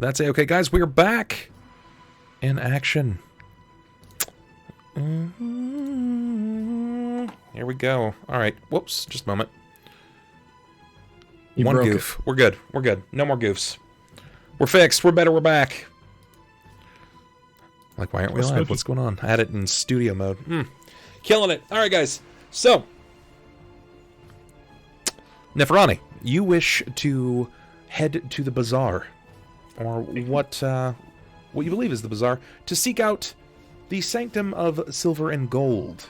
That's it. Okay, guys, we are back in action. Here we go. All right. Whoops. Just a moment. One goof. We're good. We're good. No more goofs. We're fixed. We're better. We're back. Like, why aren't we live? What's going on? I had it in studio mode. Killing it. All right, guys. So, Neferani, you wish to head to the bazaar, or what you believe is the bazaar, to seek out the Sanctum of Silver and Gold.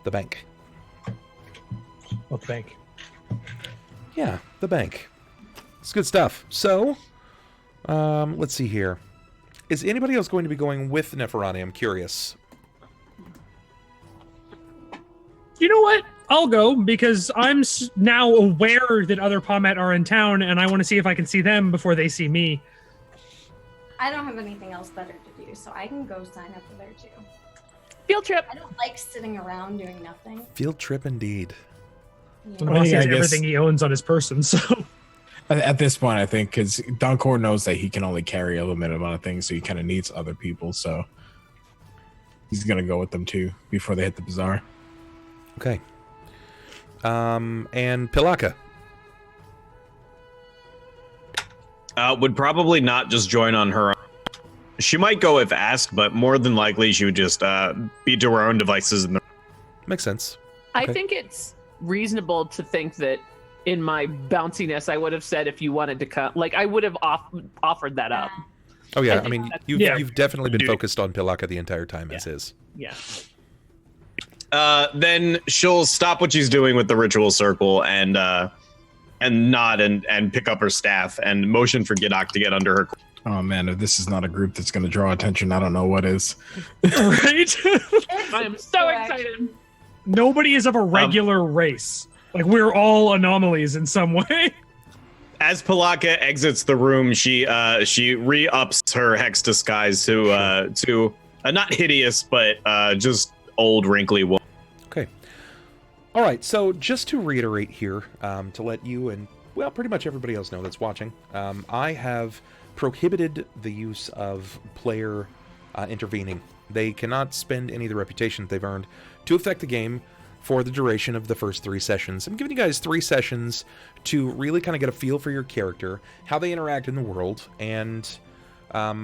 The bank. What bank? Yeah, the bank. It's good stuff. So, let's see here. Is anybody else going to be going with Neferani? I'm curious. You know what? I'll go, because I'm now aware that other Pommet are in town, and I want to see if I can see them before they see me. I don't have anything else better to do, so I can go sign up for there too. Field trip. I don't like sitting around doing nothing. Field trip indeed. Yeah. Well, he has everything he owns on his person, so... At this point, I think, because Donkor knows that he can only carry a limited amount of things, so he kind of needs other people, so he's going to go with them too before they hit the bazaar. Okay. And Pilakka. Would probably not just join on her own. She might go if asked, but more than likely she would just be to her own devices. Makes sense. I think it's reasonable to think that in my bounciness, I would have said if you wanted to come, like I would have offered that up. Oh yeah, I mean, you've definitely been focused on Pilakka the entire time, as is. Yeah. Then she'll stop what she's doing with the ritual circle and nod and pick up her staff and motion for Gidok to get under her. Oh man, if this is not a group that's going to draw attention, I don't know what is. Right? I am so excited. Nobody is of a regular race. Like, we're all anomalies in some way. As Pilakka exits the room, she re-ups her hex disguise to not hideous, but just old, wrinkly woman. Okay. All right, so just to reiterate here, to let you and, well, pretty much everybody else know that's watching, I have prohibited the use of player intervening. They cannot spend any of the reputation that they've earned to affect the game for the duration of the first 3 sessions. I'm giving you guys 3 sessions to really kind of get a feel for your character, how they interact in the world, and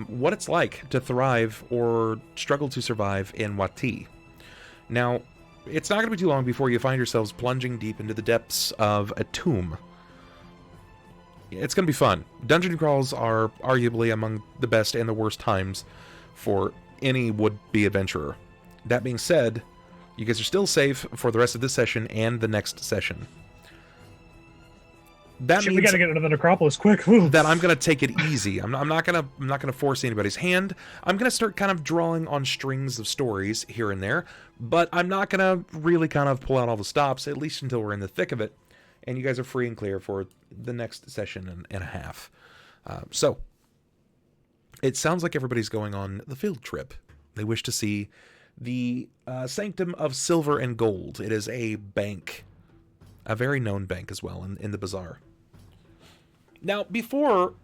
what it's like to thrive or struggle to survive in Wati. Now, it's not going to be too long before you find yourselves plunging deep into the depths of a tomb. It's going to be fun. Dungeon crawls are arguably among the best and the worst times for any would-be adventurer. That being said, you guys are still safe for the rest of this session and the next session. That means we gotta get into the Necropolis quick. Ooh. That I'm gonna take it easy. I'm not gonna force anybody's hand. I'm gonna start kind of drawing on strings of stories here and there, but I'm not gonna really kind of pull out all the stops, at least until we're in the thick of it, and you guys are free and clear for the next session and a half. So it sounds like everybody's going on the field trip. They wish to see the Sanctum of Silver and Gold. It is a bank, a very known bank as well in the bazaar. Now, before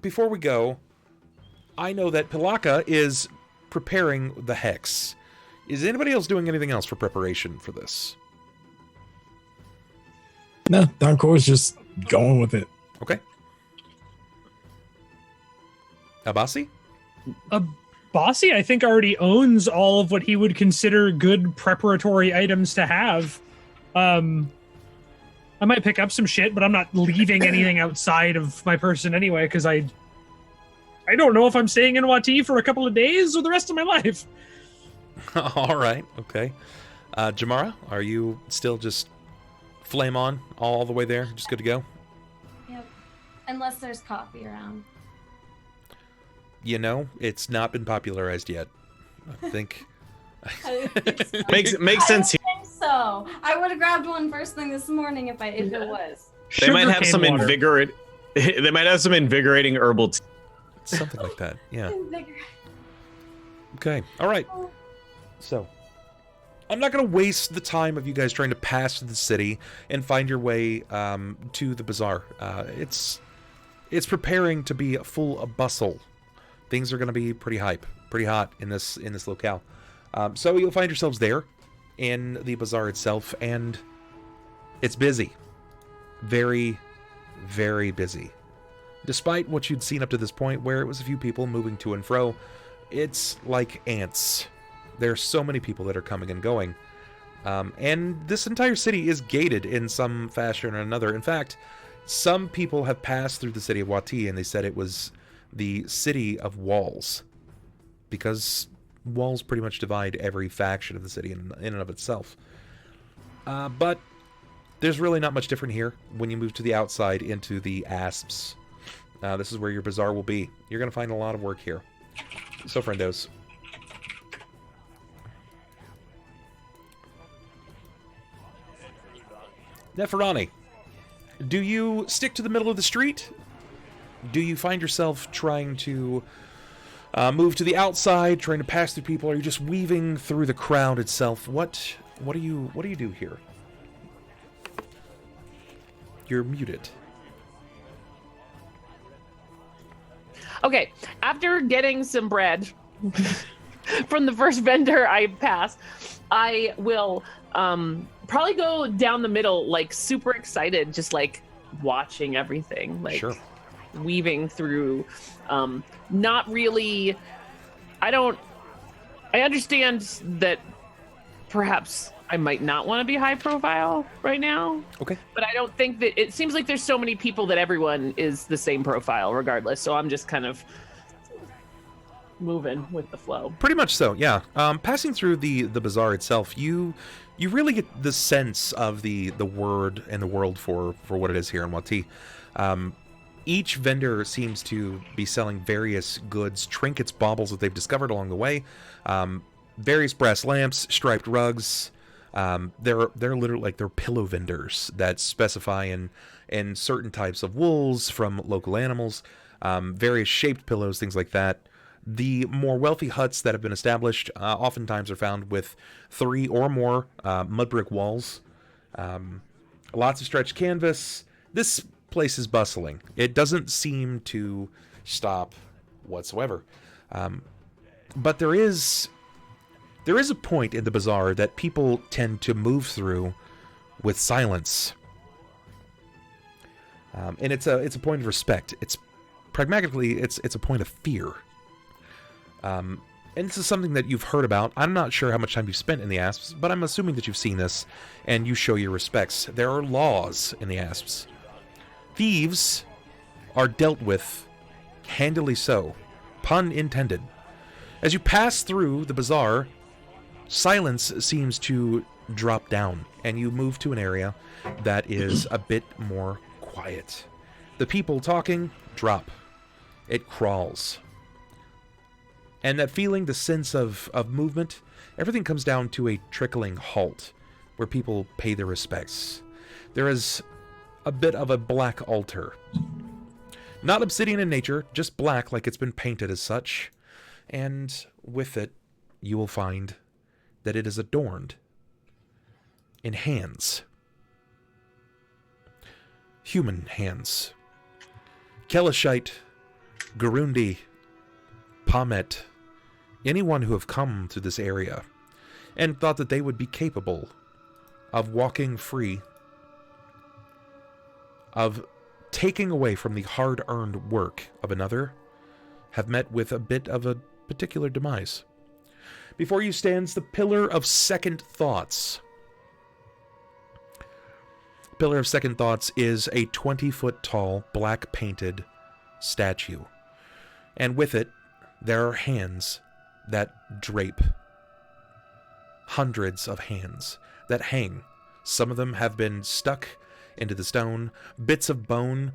we go, I know that Pilakka is preparing the hex. Is anybody else doing anything else for preparation for this? No, Donkor's just going with it. Okay. Abasi? Abasi, I think, already owns all of what he would consider good preparatory items to have. I might pick up some shit, but I'm not leaving anything outside of my person anyway, because I don't know if I'm staying in Wati for a couple of days or the rest of my life. All right, okay. Jammara, are you still just flame on all the way there? Just good to go? Yep. Unless there's coffee around. You know, it's not been popularized yet. I think... Makes sense. I think so. I would have grabbed one first thing this morning if it was. They might have some invigorating herbal tea. Something like that, yeah. Okay, all right. So, I'm not going to waste the time of you guys trying to pass the city and find your way to the bazaar. It's it's preparing to be full of bustle. Things are going to be pretty hot in this locale. So you'll find yourselves there in the bazaar itself, and it's busy. Very, very busy. Despite what you'd seen up to this point, where it was a few people moving to and fro, it's like ants. There's so many people that are coming and going. And this entire city is gated in some fashion or another. In fact, some people have passed through the city of Wati, and they said it was the city of walls. Because walls pretty much divide every faction of the city in and of itself. But there's really not much different here when you move to the outside into the asps. This is where your bazaar will be. You're going to find a lot of work here. So, friendos. Neferani, do you stick to the middle of the street? Do you find yourself trying to move to the outside, trying to pass through people? Or are you just weaving through the crowd itself? What do you do here? You're muted. Okay, after getting some bread from the first vendor I passed, I will probably go down the middle, like super excited, just like watching everything, like Sure. weaving through. Not really. I understand that perhaps I might not want to be high profile right now. Okay. But I don't think that it seems like there's so many people that everyone is the same profile regardless. So I'm just kind of moving with the flow. Pretty much so, yeah. Passing through the bazaar itself, you really get the sense of the word and the world for what it is here in Wati. Each vendor seems to be selling various goods, trinkets, baubles that they've discovered along the way. Various brass lamps, striped rugs. They're literally like they're pillow vendors that specify in certain types of wools from local animals, various shaped pillows, things like that. The more wealthy huts that have been established oftentimes are found with 3 or more mud brick walls, lots of stretched canvas. This place is bustling. It doesn't seem to stop whatsoever. But there is a point in the bazaar that people tend to move through with silence. And it's a point of respect. It's pragmatically, it's a point of fear. And this is something that you've heard about. I'm not sure how much time you've spent in the Asps, but I'm assuming that you've seen this, and you show your respects. There are laws in the Asps. Thieves are dealt with handily so. Pun intended. As you pass through the bazaar, silence seems to drop down, and you move to an area that is a bit more quiet. The people talking drop. It crawls. And that feeling, the sense of movement, everything comes down to a trickling halt, where people pay their respects. There is a bit of a black altar. Not obsidian in nature, just black like it's been painted as such. And with it, you will find that it is adorned in hands. Human hands. Kelishite, Gurundi, Pamet, anyone who have come to this area and thought that they would be capable of walking free, of taking away from the hard-earned work of another, have met with a bit of a particular demise. Before you stands the Pillar of Second Thoughts. Pillar of Second Thoughts is a 20-foot tall, black-painted statue. And with it, there are hands that drape. Hundreds of hands that hang. Some of them have been stuck into the stone. Bits of bone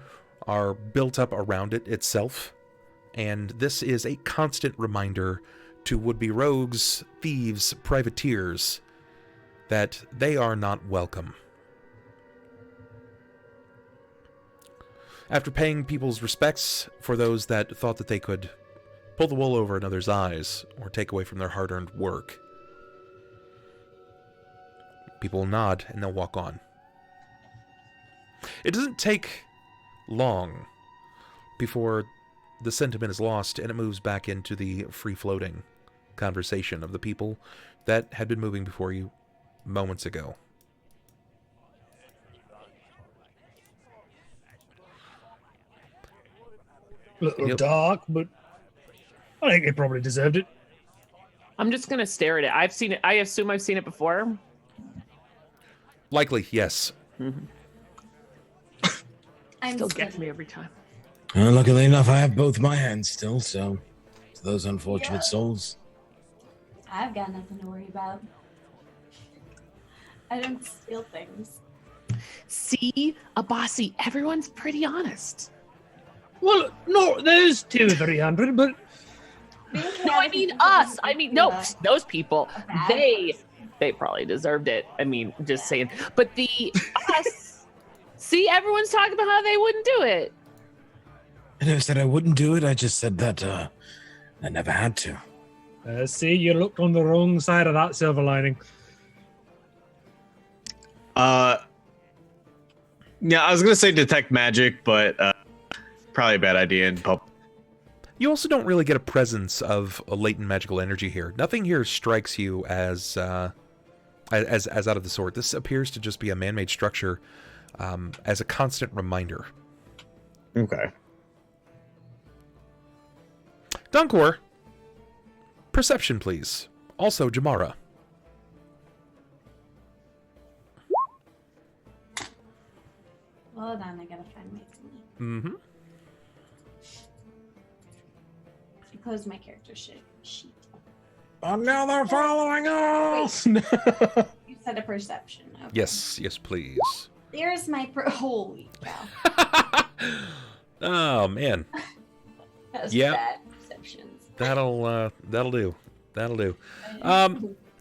are built up around it itself. And this is a constant reminder to would-be rogues, thieves, privateers, that they are not welcome. After paying people's respects for those that thought that they could pull the wool over another's eyes or take away from their hard-earned work, people will nod and they'll walk on. It doesn't take long before the sentiment is lost and it moves back into the free-floating conversation of the people that had been moving before you moments ago. A little dark, but I think they probably deserved it. I'm just gonna stare at it. I've seen it. I assume I've seen it before. Likely, yes. Mm-hmm. Still gets me every time. Well, luckily enough, I have both my hands still, so to those unfortunate souls. I've got nothing to worry about. I don't steal things. See, Abasi, everyone's pretty honest. Well, no, there's 200-300, but No, I mean us. I mean, no, those people. They probably deserved it. I mean, just saying. But the us. See, everyone's talking about how they wouldn't do it. I never said I wouldn't do it. I just said that I never had to. see, you looked on the wrong side of that silver lining. Yeah, I was gonna say detect magic, but probably a bad idea in pub. You also don't really get a presence of a latent magical energy here. Nothing here strikes you as out of the sort. This appears to just be a man-made structure as a constant reminder. Okay. Donkor, perception, please. Also, Jammara. Hold on, I gotta find my thingy. Mm-hmm. Close my character sheet. Oh, now they're following us! You said a perception. Okay. Yes, please. There's my holy cow. Oh, man. That was Yeah. bad perceptions. That'll do.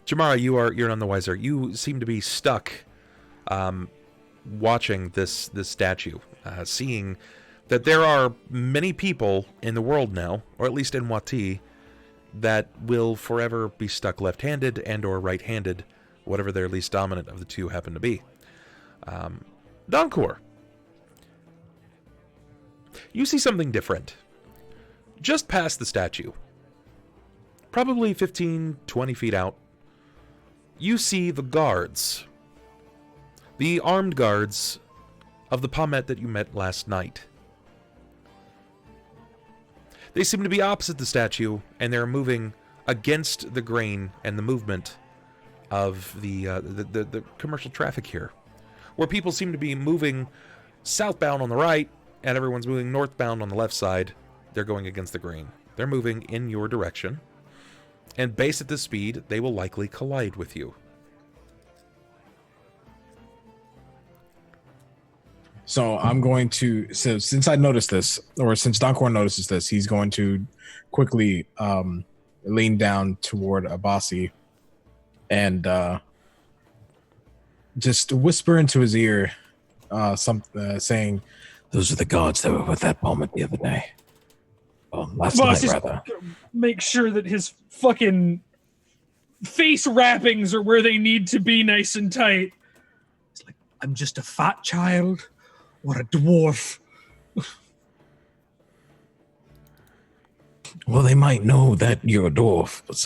Jammara, you're none the wiser. You seem to be stuck watching this statue, seeing that there are many people in the world now, or at least in Wati, that will forever be stuck left-handed and or right-handed, whatever their least dominant of the two happen to be. Donkor, you see something different. Just past the statue, probably 15, 20 feet out, you see the guards. The armed guards of the Pommet that you met last night. They seem to be opposite the statue, and they're moving against the grain and the movement of the commercial traffic here. Where people seem to be moving southbound on the right, and everyone's moving northbound on the left side, they're going against the grain. They're moving in your direction, and based at this speed, they will likely collide with you. So I'm going to, so since I noticed this, or since Donkor notices this, he's going to quickly lean down toward Abasi and just whisper into his ear, saying, "Those are the guards that were with that moment the other day. Well, last night, rather." Make sure that his fucking face wrappings are where they need to be, nice and tight. It's like, I'm just a fat child. Or a dwarf. Well, they might know that you're a dwarf, but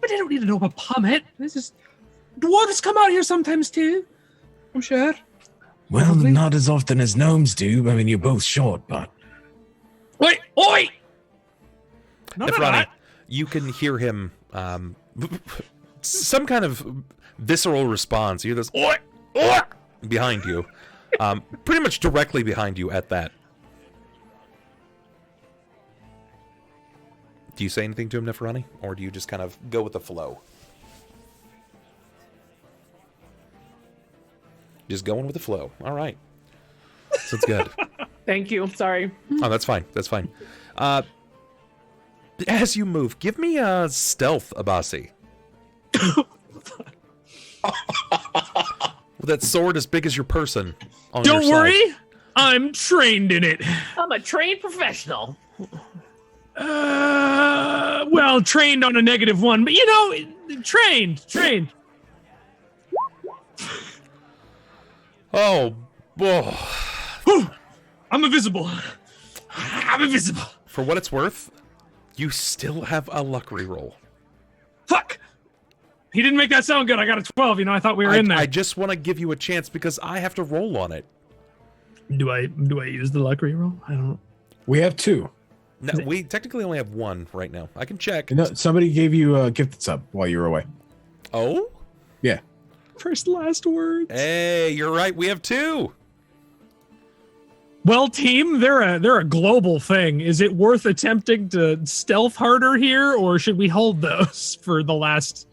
But they don't need to know about Pommet. This is dwarves come out here sometimes too. I'm sure. well, Probably. not as often as gnomes do. I mean, you're both short, but Wait, oi! None of Neferani, that. you can hear him, some kind of visceral response. You hear this, "Oi! Oi!" behind you. Pretty much directly behind you at that. Do you say anything to him, Neferani? Or do you just kind of go with the flow? Just going with the flow. All right. Sounds good. Thank you. Sorry. Oh, that's fine. That's fine. As you move, give me a stealth, Abasi. With that sword as big as your person on your Don't side. worry, I'm trained in it. I'm a trained professional. Well, trained on a -1, but you know, trained. Oh, whoa. I'm invisible. I'm invisible. For what it's worth, you still have a luck reroll. Fuck. He didn't make that sound good. I got a 12. I thought we were in there. I just want to give you a chance because I have to roll on it. Do I use the luck reroll? I don't. We have 2. No, we technically only have 1 right now. I can check. No, somebody gave you a gifted sub while you were away. Oh? Yeah. First last words. Hey, you're right. We have 2. Well, team, they're a global thing. Is it worth attempting to stealth harder here, or should we hold those for the last?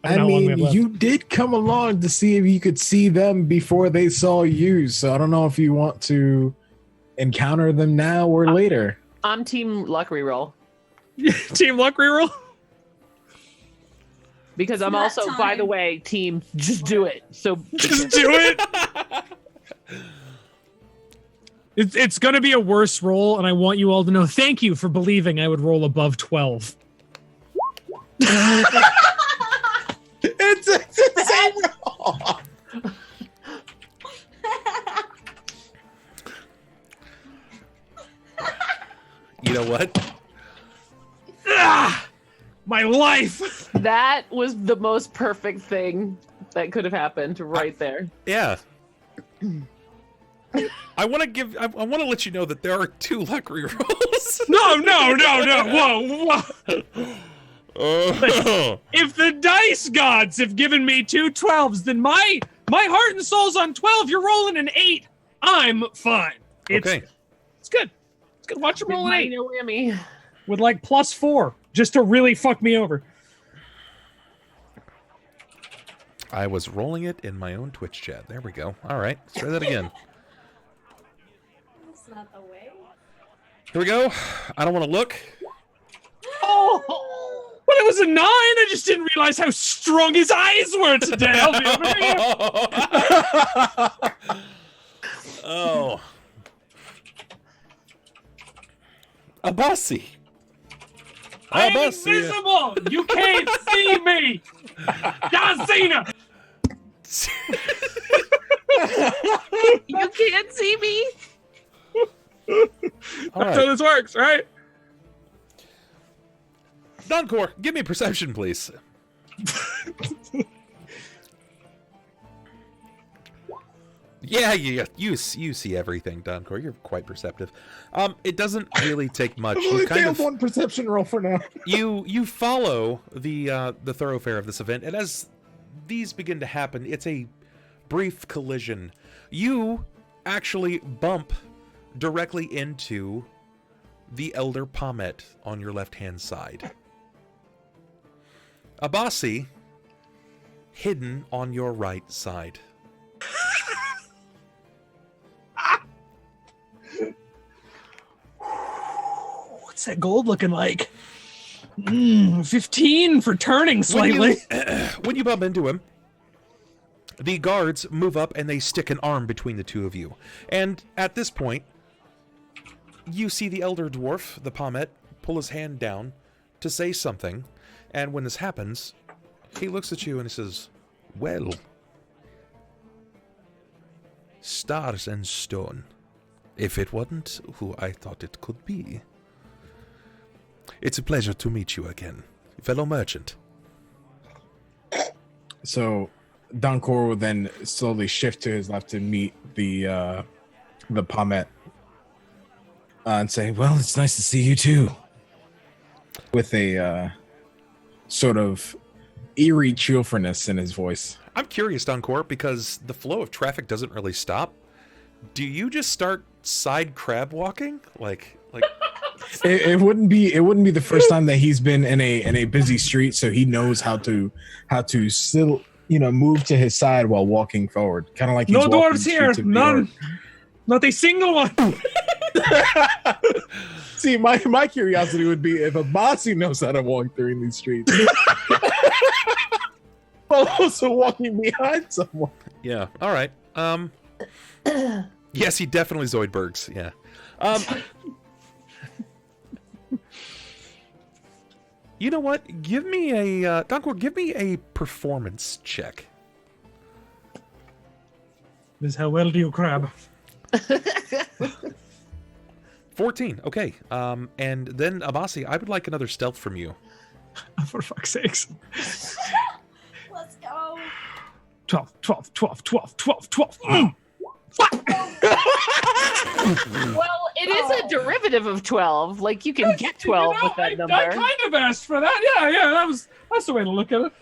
I mean, you did come along to see if you could see them before they saw you, so I don't know if you want to encounter them now or later. I'm team luck reroll. Team luck reroll? Because I'm It's also, not by time. the way, team just do it. So Just do it. It's going to be a worse roll, and I want you all to know thank you for believing I would roll above 12. It's the same roll. You know what? My life. that was the most perfect thing that could have happened right there. Yeah. I want to let you know that there are 2 luck rerolls. No. Whoa. If the dice gods have given me 2 12s, then my heart and soul's on 12. You're rolling an 8. I'm fine. Okay. It's good. It's good. Watch him roll an 8 No whammy. with like +4 just to really fuck me over. I was rolling it in my own Twitch chat. There we go. All right. Let's try that again. That's not the way. Here we go. I don't want to look. Oh, well, it was a 9. I just didn't realize how strong his eyes were today. I'll be over here. Oh. Abasi. I'm Abasi. invisible. You can't see me. John Cena. You can't see me. All That's how right. this works, right? Donkor, give me perception, please. Yeah, you see everything, Donkor. You're quite perceptive. It doesn't really take much. I You only kind have of 1 perception roll for now. you follow the thoroughfare of this event, and as these begin to happen, it's a brief collision. You actually bump directly into the Elder Pommet on your left-hand side. Abasi, hidden on your right side. What's that gold looking like? 15 for turning slightly. When you bump into him, the guards move up and they stick an arm between the 2 of you. And at this point, you see the Elder Dwarf, the Pommet, pull his hand down to say something. And when this happens, he looks at you and he says, "Well, stars and stone, if it wasn't who I thought it could be. It's a pleasure to meet you again, fellow merchant." So Donkor will then slowly shift to his left to meet the Pommet and say, "Well, it's nice to see you too." With a sort of eerie cheerfulness in his voice. I'm curious, Donkor, because the flow of traffic doesn't really stop. Do you just start side crab walking? Like It wouldn't be the first time that he's been in a busy street, so he knows how to still move to his side while walking forward, kind of like he's No walking doors the here. streets of New None. York. Not a single one. See, my curiosity would be if Abasi knows how to walk during these streets, while also walking behind someone. Yeah. All right. Yes, he definitely Zoidbergs. Yeah. You know what? Give me a Donkor. Give me a performance check. This is how well do you crab? 14. Okay. And then Abasi, I would like another stealth from you. For fuck's sakes. Let's go. 12. Well, it is a derivative of 12. Like, you can get 12 with that number. I kind of asked for that. Yeah, that's the way to look at it.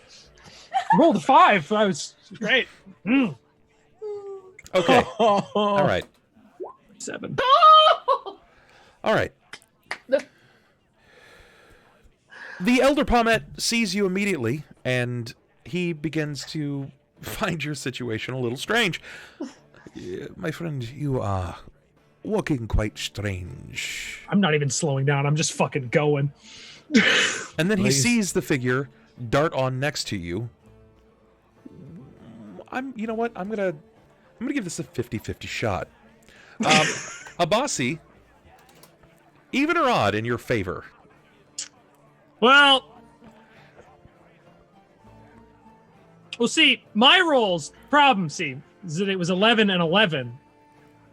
Rolled a 5. That was great. Okay. All right. 7. All right. The Elder Pommet sees you immediately, and he begins to find your situation a little strange. My friend, you are walking quite strange. I'm not even slowing down. I'm just fucking going. And then he sees the figure dart on next to you. You know what? I'm gonna give this a 50-50 shot. Abasi, even or odd in your favor? Well, see, my rolls problem, is that it was 11 and 11.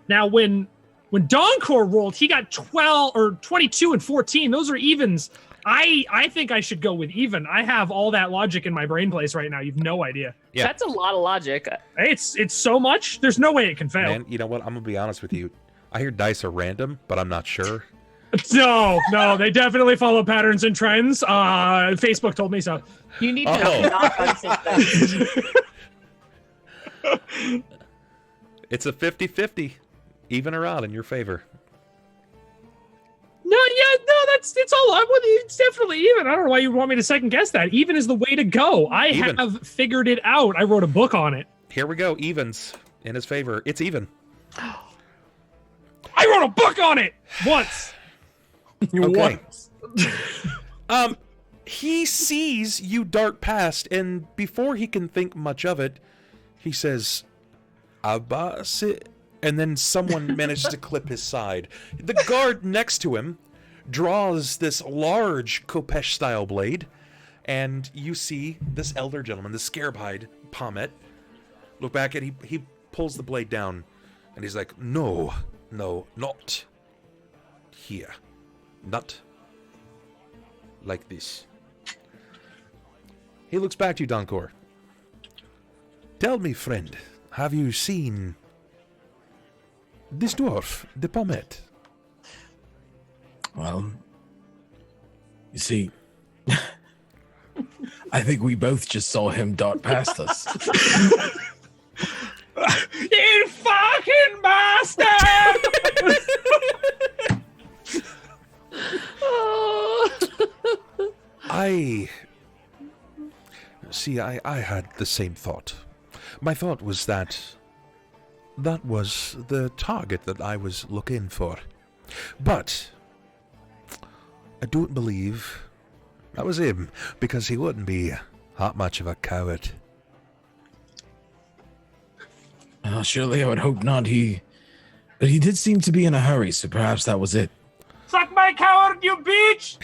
Now, when Donkor rolled, he got 12 or 22 and 14. Those are evens. I think I should go with even. I have all that logic in my brain place right now. You've no idea. Yeah. That's a lot of logic. It's so much. There's no way it can fail. Man, you know what? I'm gonna be honest with you. I hear dice are random, but I'm not sure. No, they definitely follow patterns and trends. Facebook told me so. You need to not unset that. It's a 50-50, even or odd in your favor. No, it's all I'm with you. It's definitely even. I don't know why you want me to second guess that. Even is the way to go. I Even. have figured it out. I wrote a book on it. Here we go. Evens in his favor. It's even. I wrote a book on it once. Okay. He sees you dart past, and before he can think much of it, he says, Abasi, and then someone manages to clip his side. The guard next to him draws this large Kopesh-style blade, and you see this elder gentleman, the scarab-hide Pommet, look back at he pulls the blade down, and he's like, No, not here. Not like this. He looks back to you, Donkor. Tell me, friend, have you seen this dwarf, the Pommet? Well, you see, I think we both just saw him dart past us. You fucking bastard! I had the same thought. My thought was that was the target that I was looking for. But I don't believe that was him, because he wouldn't be that much of a coward. Surely I would hope not. But he did seem to be in a hurry, so perhaps that was it. Suck my coward, you bitch!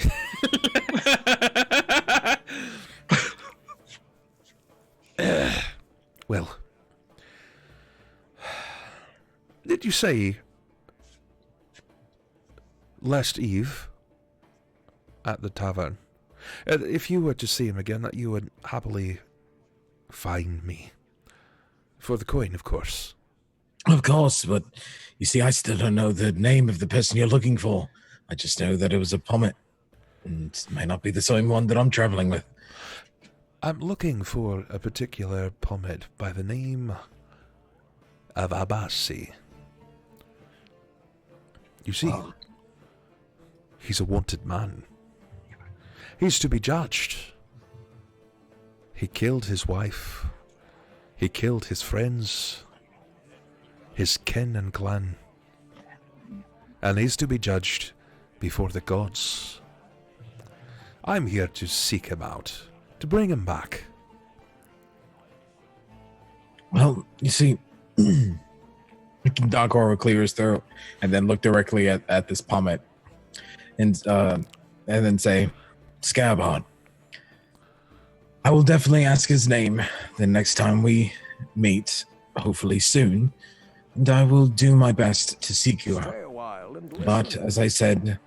Well, did you say last eve at the tavern, if you were to see him again, that you would happily find me? For the coin, of course. Of course, but you see, I still don't know the name of the person you're looking for. I just know that it was a Pommet, and it may not be the same one that I'm traveling with. I'm looking for a particular Pommet by the name of Abasi. You see, he's a wanted man. He's to be judged. He killed his wife. He killed his friends, his kin and clan. And he's to be judged before the gods. I'm here to seek him out, to bring him back. Well, you see, Donkor will clear his throat and then look directly at this Pommet and then say, Scabard. I will definitely ask his name the next time we meet, hopefully soon, and I will do my best to seek you out. But as I said,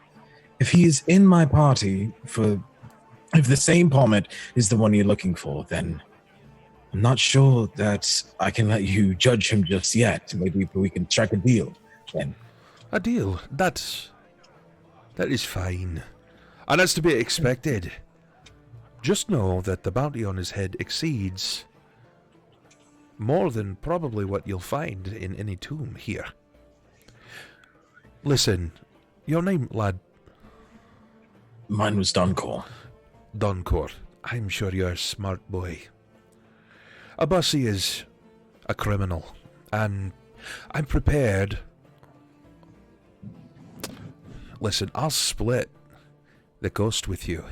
if he is in my party if the same Pommet is the one you're looking for, then I'm not sure that I can let you judge him just yet. Maybe we can strike a deal then. A deal? That is fine. And that's to be expected. Just know that the bounty on his head exceeds more than probably what you'll find in any tomb here. Listen, your name, lad? Mine was Donkor. Donkor. I'm sure you're a smart boy. Abasi is a criminal, and I'm prepared. Listen, I'll split the cost with you.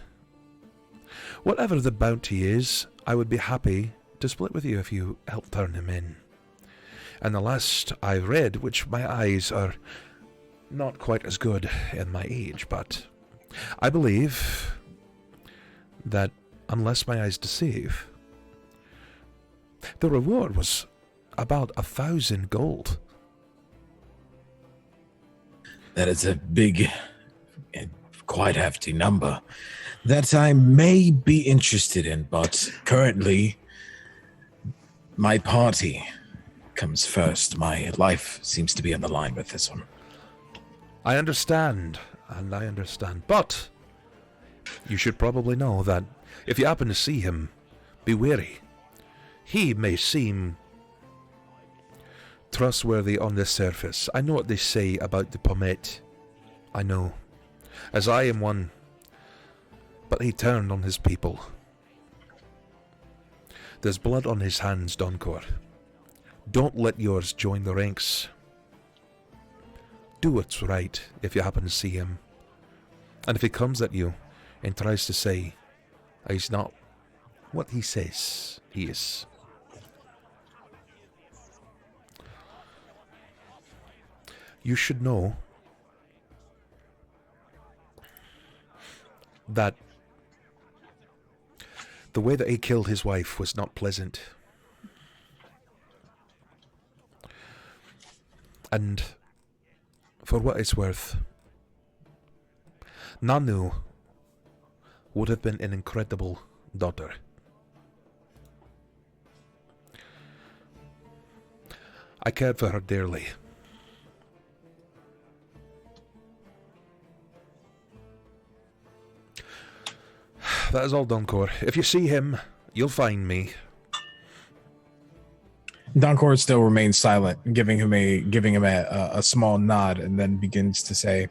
Whatever the bounty is, I would be happy to split with you if you help turn him in. And the last I read, which my eyes are not quite as good in my age, but I believe that, unless my eyes deceive, the reward was about 1,000 gold. That is a big and quite hefty number that I may be interested in, but currently my party comes first. My life seems to be on the line with this one. I understand, but you should probably know that if you happen to see him, be wary. He may seem trustworthy on the surface. I know what they say about the Pommet. I know, as I am one, but he turned on his people. There's blood on his hands, Donkor. Don't let yours join the ranks. Do what's right if you happen to see him. And if he comes at you and tries to say he's not what he says he is, you should know that the way that he killed his wife was not pleasant. And for what it's worth, Nanu would have been an incredible daughter. I cared for her dearly. That is all, Donkor. If you see him, you'll find me. Donkor still remains silent, giving him a small nod, and then begins to say,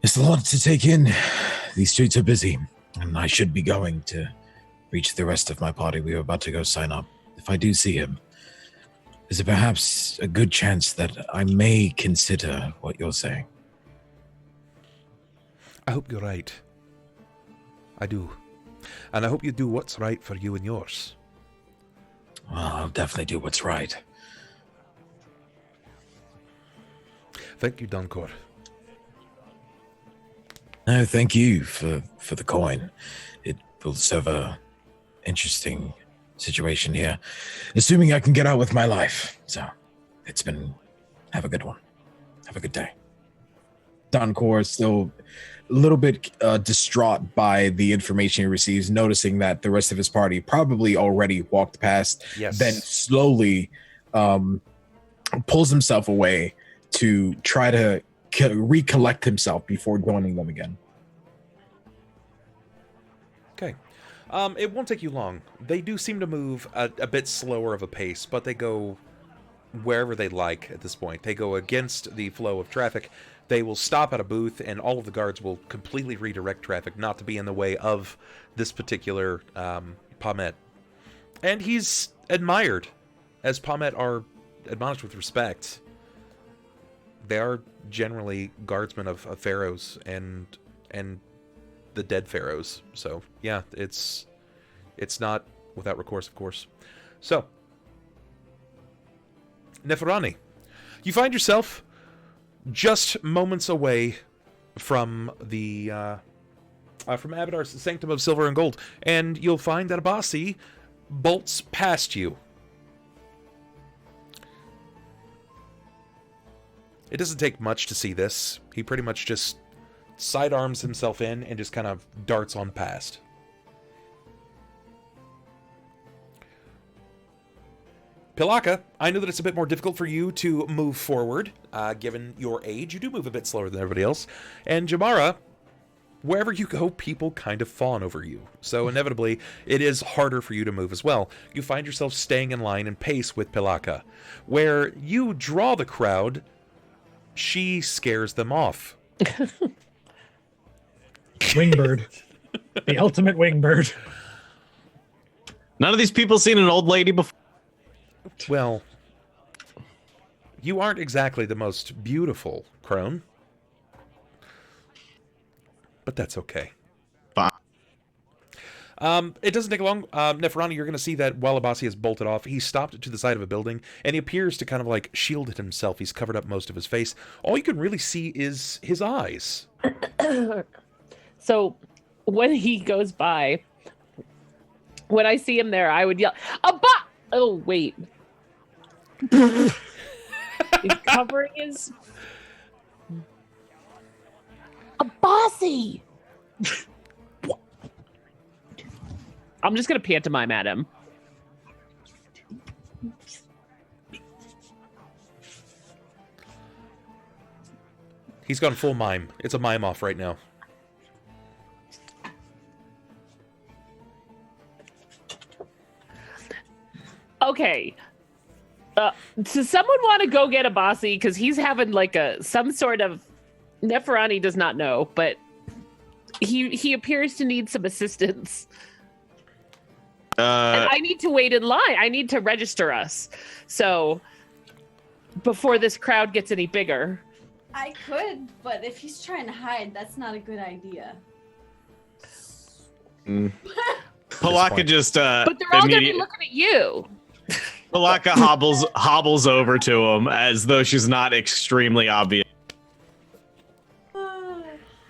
"It's a lot to take in. These streets are busy, and I should be going to reach the rest of my party. We are about to go sign up. If I do see him, is it perhaps a good chance that I may consider what you're saying?" I hope you're right. I do. And I hope you do what's right for you and yours. Well, I'll definitely do what's right. Thank you, Donkor. No, thank you for the coin. It will serve a interesting situation here. Assuming I can get out with my life. So, have a good one. Have a good day. Donkor is still a little bit distraught by the information he receives, noticing that the rest of his party probably already walked past, yes. Then slowly pulls himself away to try to recollect himself before joining them again. Okay. It won't take you long. They do seem to move a bit slower of a pace, but they go wherever they like at this point. They go against the flow of traffic. They will stop at a booth, and all of the guards will completely redirect traffic, not to be in the way of this particular Pommet. And he's admired, as Pommet are admonished with respect. They are generally guardsmen of pharaohs and the dead pharaohs. So yeah, it's not without recourse, of course. So, Neferani, you find yourself just moments away from the from Abadar's Sanctum of Silver and Gold, and you'll find that Abasi bolts past you. It doesn't take much to see this. He pretty much just sidearms himself in and just kind of darts on past. Pilakka, I know that it's a bit more difficult for you to move forward, given your age. You do move a bit slower than everybody else. And Jammara, wherever you go, people kind of fawn over you. So inevitably, it is harder for you to move as well. You find yourself staying in line and pace with Pilakka. Where you draw the crowd, she scares them off. Wingbird. The ultimate wingbird. None of these people seen an old lady before. Well, you aren't exactly the most beautiful, Crone. But that's okay. Fine. It doesn't take long. Neferani, you're going to see that while Abasi has bolted off, he stopped to the side of a building, and he appears to kind of like shield himself. He's covered up most of his face. All you can really see is his eyes. So when he goes by, when I see him there, I would yell, Abba! Oh, wait. He's covering his... Abasi! I'm just going to pantomime at him. He's gone full mime. It's a mime off right now. Okay. Does someone want to go get Abasi? Because he's having like some sort of... Neferani does not know, but he appears to need some assistance. And I need to wait in line. I need to register us. So before this crowd gets any bigger. I could, but if he's trying to hide, that's not a good idea. Pilakka just but they're all gonna be looking at you. Pilakka hobbles over to him as though she's not extremely obvious.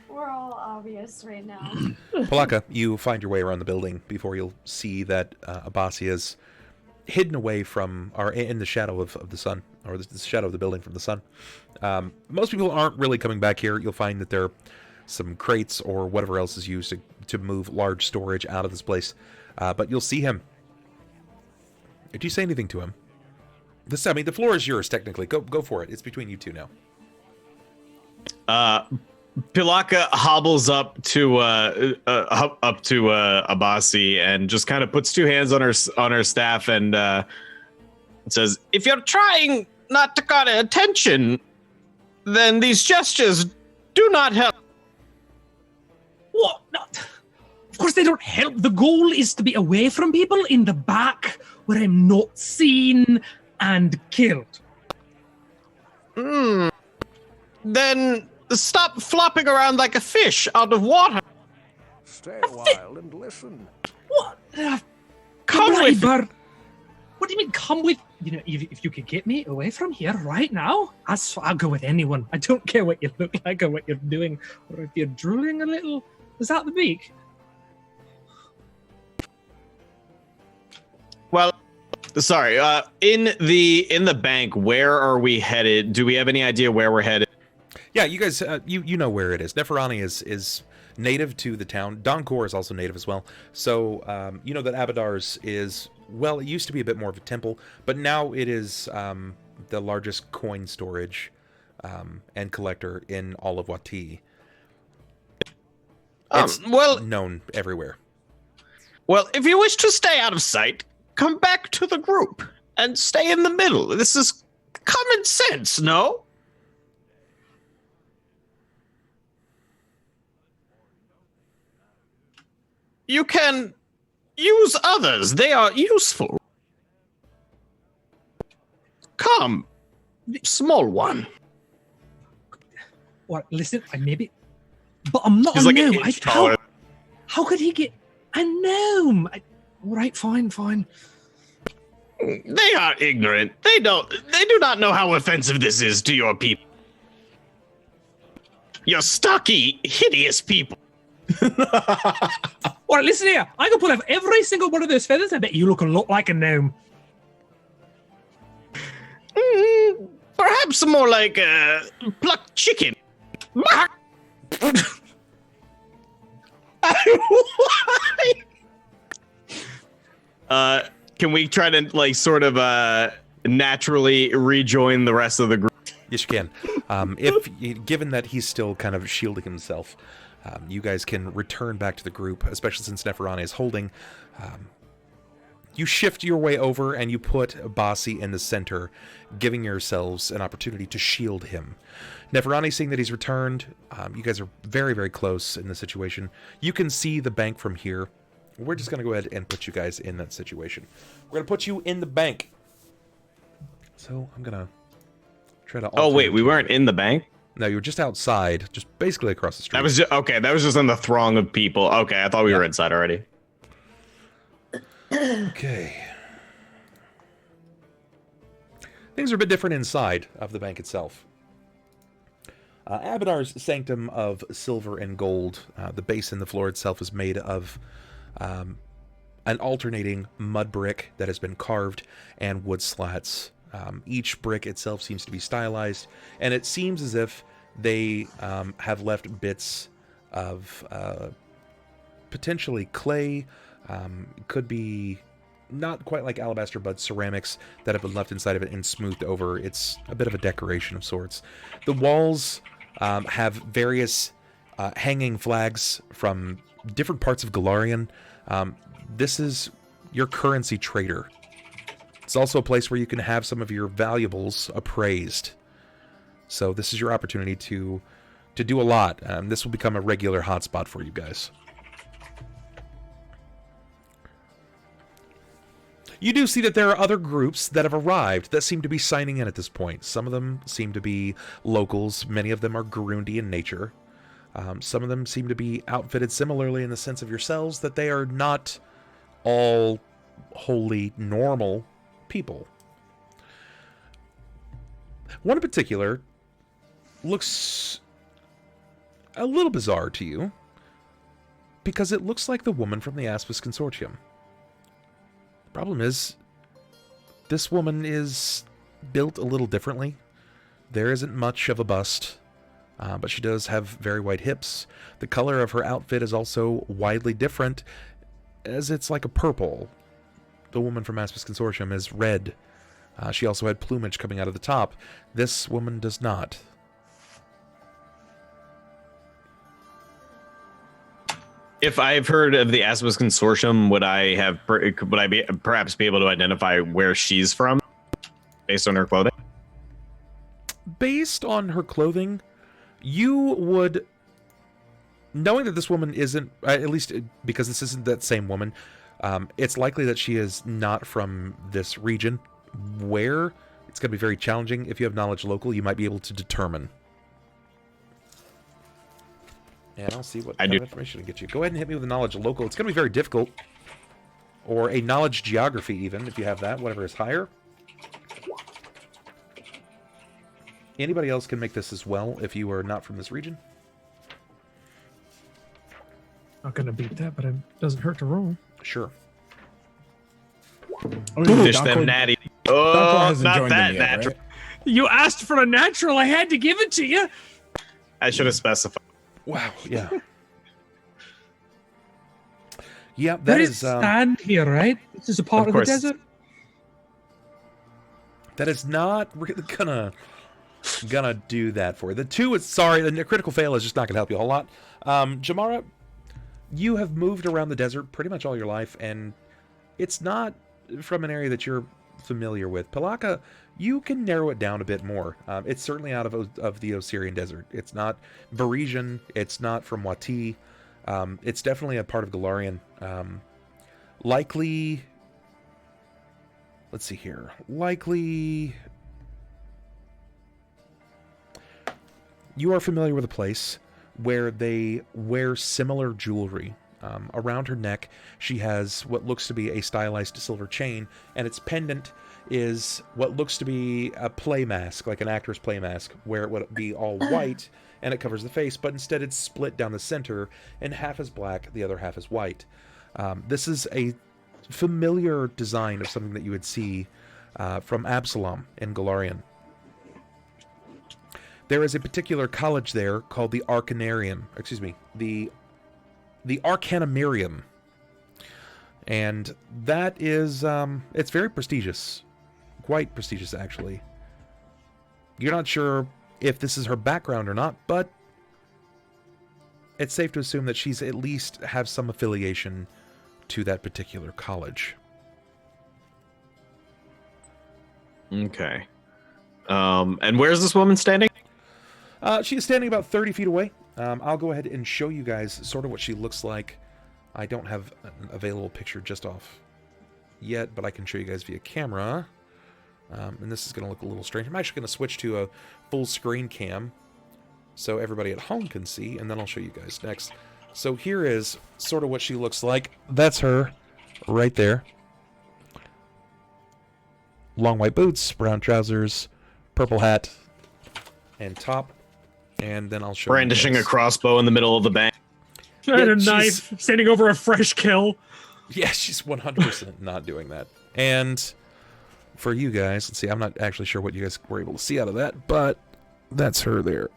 We're all obvious right now. Pilakka, you find your way around the building before you'll see that Abasi is hidden away from, or in the shadow of the sun, or the shadow of the building from the sun. Most people aren't really coming back here. You'll find that there are some crates or whatever else is used to move large storage out of this place. But you'll see him. Did you say anything to him? I mean, the floor is yours, technically. Go for it. It's between you two now. Pilakka hobbles up to Abasi and just kind of puts two hands on her staff and says, "If you're trying not to get attention, then these gestures do not help." What? No. Of course they don't help. The goal is to be away from people in the back where I'm not seen and killed. Then stop flopping around like a fish out of water. Stay a while and listen. What? Come with bird. What do you mean, come with? You know, if you could get me away from here right now, I'll go with anyone. I don't care what you look like or what you're doing, or if you're drooling a little. Is that the beak? Well, sorry. In the bank, where are we headed? Do we have any idea where we're headed? Yeah, you guys, you know where it is. Neferani is native to the town. Donkor is also native as well. So you know that Abadar's is, well, it used to be a bit more of a temple, but now it is the largest coin storage and collector in all of Wati. It's known everywhere. Well, if you wish to stay out of sight, come back to the group and stay in the middle. This is common sense, no? You can use others. They are useful. Come, small one. Or listen, I maybe, but I'm not He's a like gnome. an inch taller. How could he get a gnome? All right, fine. They are ignorant. They do not know how offensive this is to your people. You're stocky, hideous people. All right, listen here. I can pull off every single one of those feathers. I bet you look a lot like a gnome. Perhaps Perhaps more like plucked chicken. Can we try to like sort of naturally rejoin the rest of the group? Yes, you can. Given that he's still kind of shielding himself, you guys can return back to the group, especially since Neferani is holding. You shift your way over and you put Abasi in the center, giving yourselves an opportunity to shield him. Neferani, seeing that he's returned, you guys are very, very close in the situation. You can see the bank from here. We're just going to go ahead and put you guys in that situation. We're going to put you in the bank. So I'm going to try to... Oh, wait, we weren't in the bank? No, you were just outside, just basically across the street. That was just, okay, that was just in the throng of people. Okay, I thought we were inside already. Okay. Things are a bit different inside of the bank itself. Abadar's sanctum of silver and gold. The base in the floor itself is made of an alternating mud brick that has been carved and wood slats. Each brick itself seems to be stylized, and it seems as if they have left bits of potentially clay. Could be not quite like alabaster, but ceramics that have been left inside of it and smoothed over. It's a bit of a decoration of sorts. The walls have various hanging flags from different parts of Golarion. This is your currency trader. It's also a place where you can have some of your valuables appraised. So this is your opportunity to do a lot. This will become a regular hotspot for you guys. You do see that there are other groups that have arrived that seem to be signing in at this point. Some of them seem to be locals. Many of them are Gurundi in nature. Some of them seem to be outfitted similarly in the sense of yourselves, that they are not all wholly normal people. One in particular looks a little bizarre to you because it looks like the woman from the Aspis Consortium. Problem is, this woman is built a little differently. There isn't much of a bust, but she does have very wide hips. The color of her outfit is also widely different, as it's like a purple. The woman from Aspis Consortium is red. She also had plumage coming out of the top. This woman does not. If I've heard of the Aspis Consortium, would I perhaps be able to identify where she's from based on her clothing? Based on her clothing, you would, knowing that this woman isn't, at least because this isn't that same woman, it's likely that she is not from this region. Where? It's going to be very challenging. If you have knowledge local, you might be able to determine. And I'll see what kind of information I can get you. Go ahead and hit me with a knowledge local. It's going to be very difficult. Or a knowledge geography, even, if you have that. Whatever is higher. Anybody else can make this as well if you are not from this region. Not going to beat that, but it doesn't hurt to roll. Sure. Fish them natty. Oh, not that natural. Right? You asked for a natural. I had to give it to you. I should have specified. Wow, yeah. Yeah, that There is... is sand here, right? This is a part of the desert. That is not really gonna do that for you. The two is... Sorry, the critical fail is just not gonna help you a whole lot. Jammara, you have moved around the desert pretty much all your life, and it's not from an area that you're familiar with. Pilakka, you can narrow it down a bit more. It's certainly out of the Osirian Desert. It's not Varisian. It's not from Wati. It's definitely a part of Golarion. Likely... Let's see here. Likely... You are familiar with a place where they wear similar jewelry. Around her neck, she has what looks to be a stylized silver chain, and its pendant is what looks to be a play mask, like an actor's play mask, where it would be all white and it covers the face, but instead it's split down the center, and half is black, the other half is white. This is a familiar design of something that you would see from Absalom in Golarion. there is a particular college there called the Arcanarium. Excuse me, the Arcanamarium. And that is, it's very prestigious. Quite prestigious, actually. You're not sure if this is her background or not, but it's safe to assume that she's at least have some affiliation to that particular college. Okay. And where's this woman standing? She is standing about 30 feet away. I'll go ahead and show you guys sort of what she looks like. I don't have an available picture just off yet, but I can show you guys via camera. And this is going to look a little strange. I'm actually going to switch to a full screen cam so everybody at home can see, and then I'll show you guys next. So here is sort of what she looks like. That's her right there. Long white boots, brown trousers, purple hat, and top. And then I'll show Brandishing you a guys. crossbow in the middle of the bank. And a she's- knife, standing over a fresh kill. Yeah, she's 100% not doing that. And for you guys, let's see, I'm not actually sure what you guys were able to see out of that, but that's her there.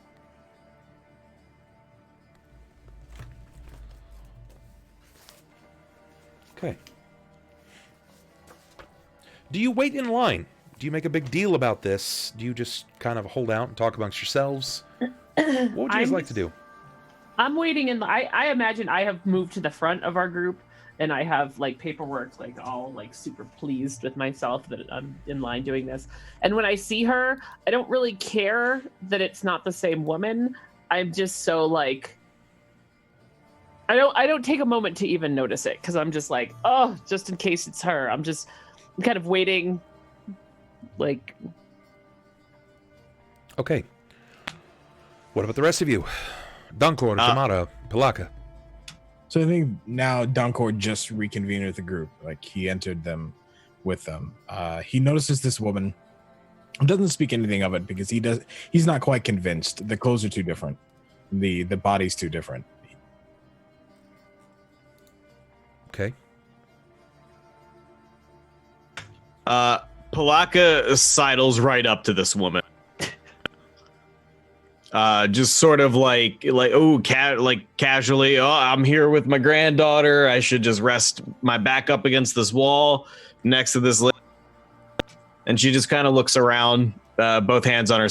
Okay. Do you wait in line? Do you make a big deal about this? Do you just kind of hold out and talk amongst yourselves? What would you guys like to do? I'm waiting in. I imagine I have moved to the front of our group, and I have like paperwork, like all like super pleased with myself that I'm in line doing this. And when I see her, I don't really care that it's not the same woman. I'm just so like. I don't take a moment to even notice it because I'm just like, oh, just in case it's her. I'm kind of waiting, like. Okay. What about the rest of you? Donkor, Jammara, Pilakka. So I think now Donkor just reconvened with the group. Like he entered them with them. He notices this woman. Doesn't speak anything of it because he's not quite convinced. The clothes are too different. The body's too different. Okay. Pilakka sidles right up to this woman. Just sort of like casually. Oh, I'm here with my granddaughter. I should just rest my back up against this wall next to this. And she just kind of looks around, both hands on her.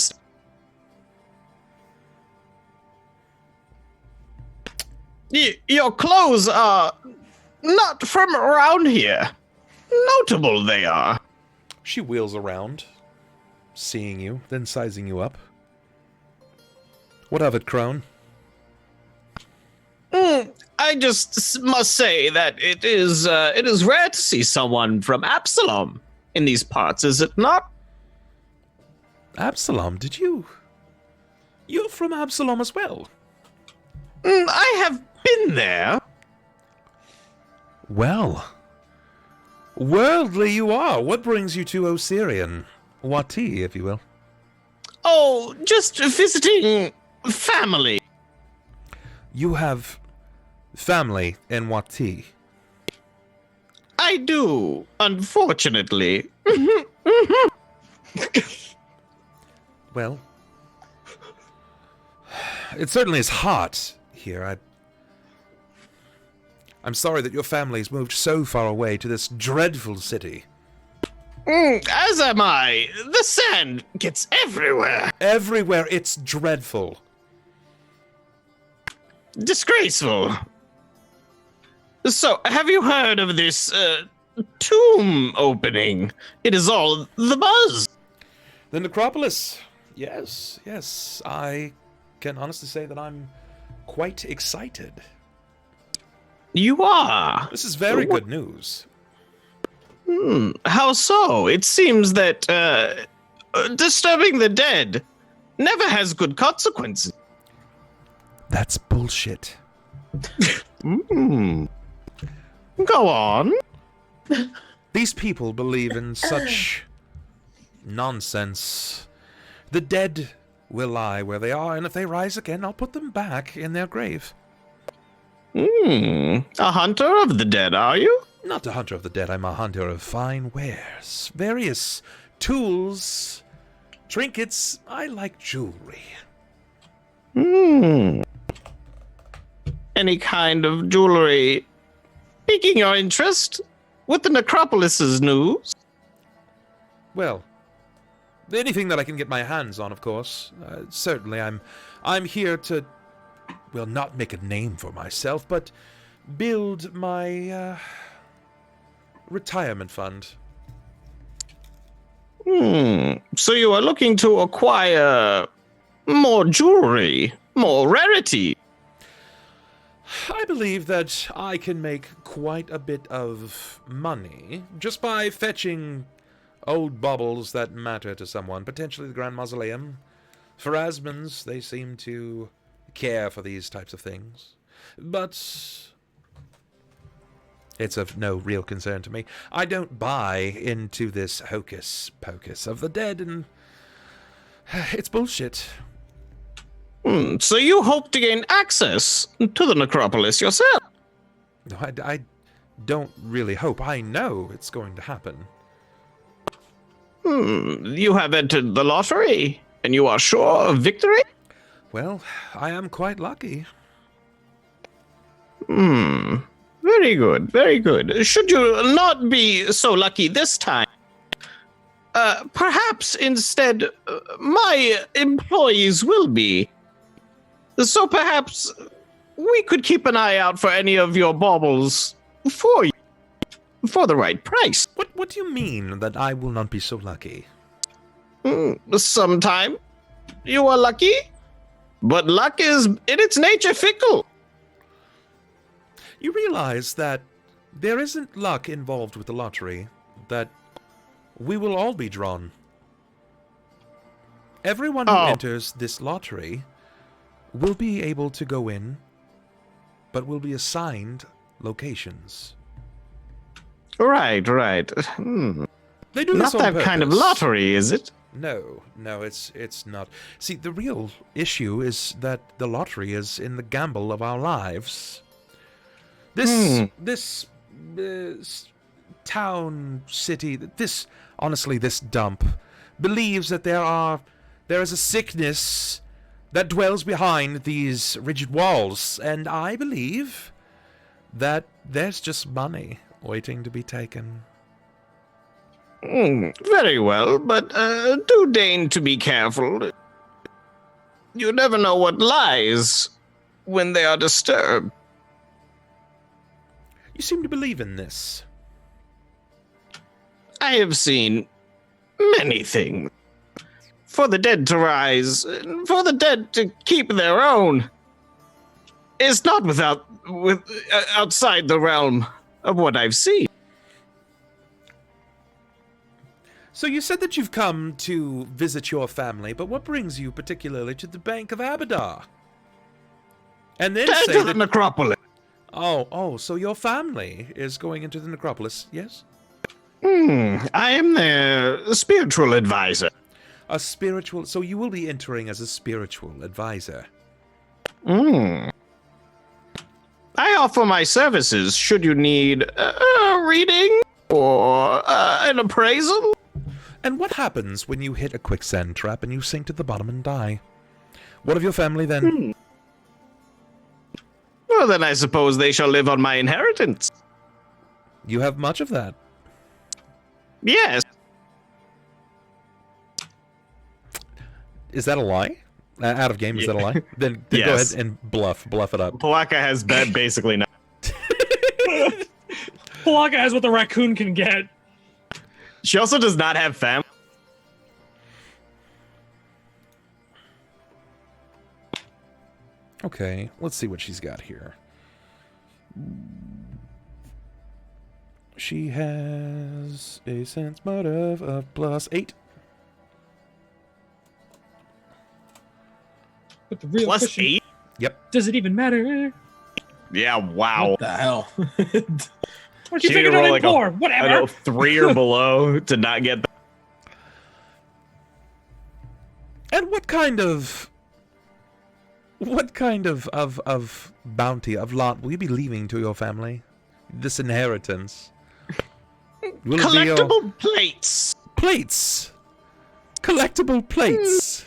Your clothes are not from around here. Notable they are. She wheels around, seeing you, then sizing you up. What of it, Crone? I just must say that it is rare to see someone from Absalom in these parts, is it not? Absalom, did you? You're from Absalom as well? I have been there. Well, worldly you are. What brings you to Osirian? Wati, if you will. Oh, just visiting family. You have family in Wati. I do, unfortunately. Well, it certainly is hot here. I'm sorry that your family's moved so far away to this dreadful city. As am I. The sand gets everywhere. Everywhere it's dreadful. Disgraceful. So, have you heard of this tomb opening? It is all the buzz. The Necropolis. Yes. I can honestly say that I'm quite excited. You are. This is very good news. How so? It seems that disturbing the dead never has good consequences. That's bullshit. Go on. These people believe in such nonsense. The dead will lie where they are, and if they rise again, I'll put them back in their grave. A hunter of the dead, are you? Not a hunter of the dead, I'm a hunter of fine wares. Various tools, trinkets. I like jewelry. Hmm. Any kind of jewelry piquing your interest with the Necropolis's news? Well, anything that I can get my hands on, of course. Certainly, I'm here to, well, not make a name for myself, but build my retirement fund. So you are looking to acquire more jewelry, more rarity? I believe that I can make quite a bit of money just by fetching old baubles that matter to someone, potentially the Grand Mausoleum. For Asmans, they seem to care for these types of things. But it's of no real concern to me. I don't buy into this hocus-pocus of the dead, and it's bullshit. So you hope to gain access to the Necropolis yourself? No, I don't really hope. I know it's going to happen. You have entered the lottery, and you are sure of victory? Well, I am quite lucky. Very good, very good. Should you not be so lucky this time, perhaps instead my employees will be. So perhaps we could keep an eye out for any of your baubles for you, for the right price. What do you mean that I will not be so lucky? Sometime you are lucky, but luck is in its nature fickle. You realize that there isn't luck involved with the lottery, that we will all be drawn. Everyone who enters this lottery will be able to go in, but will be assigned locations. Right. They do Not this on that kind of purpose. lottery, is it? No, it's not. See, the real issue is that the lottery is in the gamble of our lives. This town, city, this dump, believes that there is a sickness that dwells behind these rigid walls, and I believe that there's just money waiting to be taken. Very well, but do deign to be careful. You never know what lies when they are disturbed. You seem to believe in this. I have seen many things. For the dead to rise, for the dead to keep their own, is not outside the realm of what I've seen. So you said that you've come to visit your family, but what brings you particularly to the Bank of Abadar? And then say To that... the Necropolis. Oh, so your family is going into the Necropolis, yes? I am their spiritual advisor. A spiritual... So you will be entering as a spiritual advisor. I offer my services should you need a reading or an appraisal. And what happens when you hit a quicksand trap and you sink to the bottom and die? What of your family then? Well, then I suppose they shall live on my inheritance. You have much of that. Yes. Is that a lie? Out of game, is that a lie? Then Yes. Go ahead and bluff it up. Pilakka has basically not. Pilakka has what the raccoon can get. She also does not have family. Okay, let's see what she's got here. She has a sense motive of +8. But the real Plus question, 8? Yep. does it even matter? Yeah, wow. What the hell? What do you She think could it roll on like for? a Whatever. 3 or below to not get that. And what kind of bounty, of lot will you be leaving to your family? This inheritance. Will it be Collectible plates. plates? Collectible plates.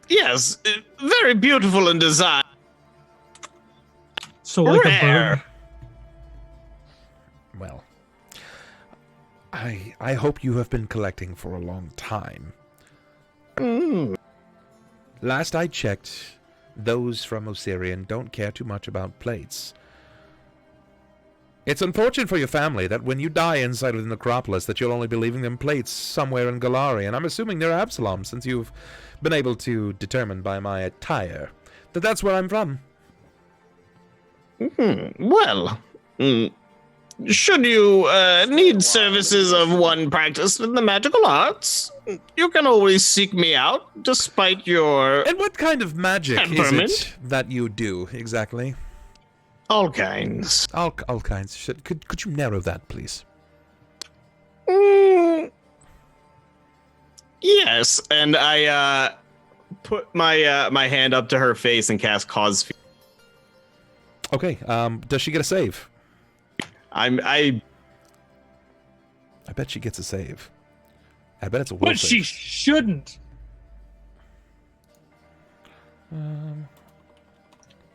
Yes, very beautiful in design. So like a Rare. bird. Well, I hope you have been collecting for a long time. Last I checked, those from Osirian don't care too much about plates. It's unfortunate for your family that when you die inside of the Necropolis that you'll only be leaving them plates somewhere in Galari, and I'm assuming they're Absalom, since you've been able to determine by my attire that that's where I'm from. Well, should you need services of one practiced in the magical arts, you can always seek me out, despite your And what kind of magic is temperament. it that you do, exactly? All kinds. All kinds. Could you narrow that, please? Yes, and I put my hand up to her face and cast Cause Fear. Okay, does she get a save? I bet she gets a save. I bet it's a will But save. she shouldn't.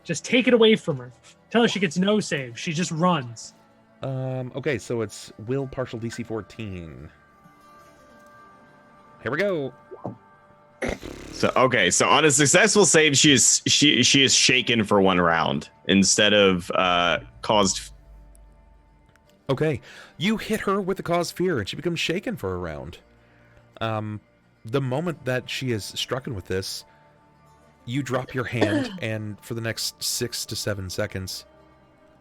Just take it away from her. Tell her she gets no save. She just runs. Okay, so it's will partial DC 14. Here we go. So on a successful save, she is shaken for 1 round instead of caused. Okay, you hit her with the cause fear, and she becomes shaken for a round. The moment that she is struck with this, you drop your hand, and for the next 6 to 7 seconds,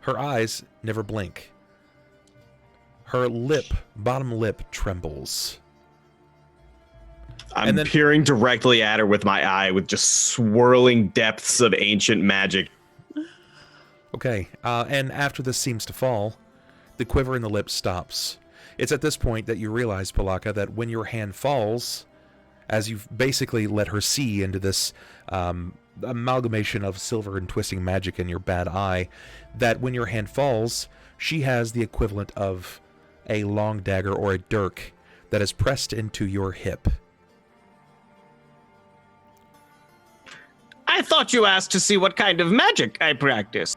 her eyes never blink. Her bottom lip trembles. I'm And then- peering directly at her with my eye, with just swirling depths of ancient magic. Okay, and after this seems to fall, the quiver in the lip stops. It's at this point that you realize, Pilakka, that when your hand falls, as you've basically let her see into this amalgamation of silver and twisting magic in your bad eye, that when your hand falls, she has the equivalent of a long dagger or a dirk that is pressed into your hip. I thought you asked to see what kind of magic I practice.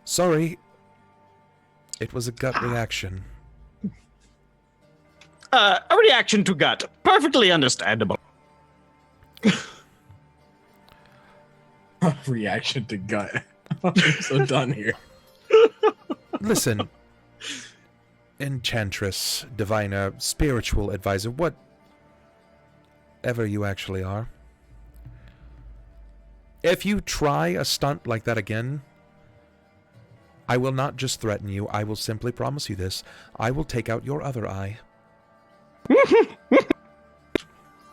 Sorry. It was a gut reaction. A reaction to gut. Perfectly understandable. Reaction to gut. I'm so done here. Listen, enchantress, diviner, spiritual advisor, whatever you actually are. If you try a stunt like that again, I will not just threaten you, I will simply promise you this. I will take out your other eye.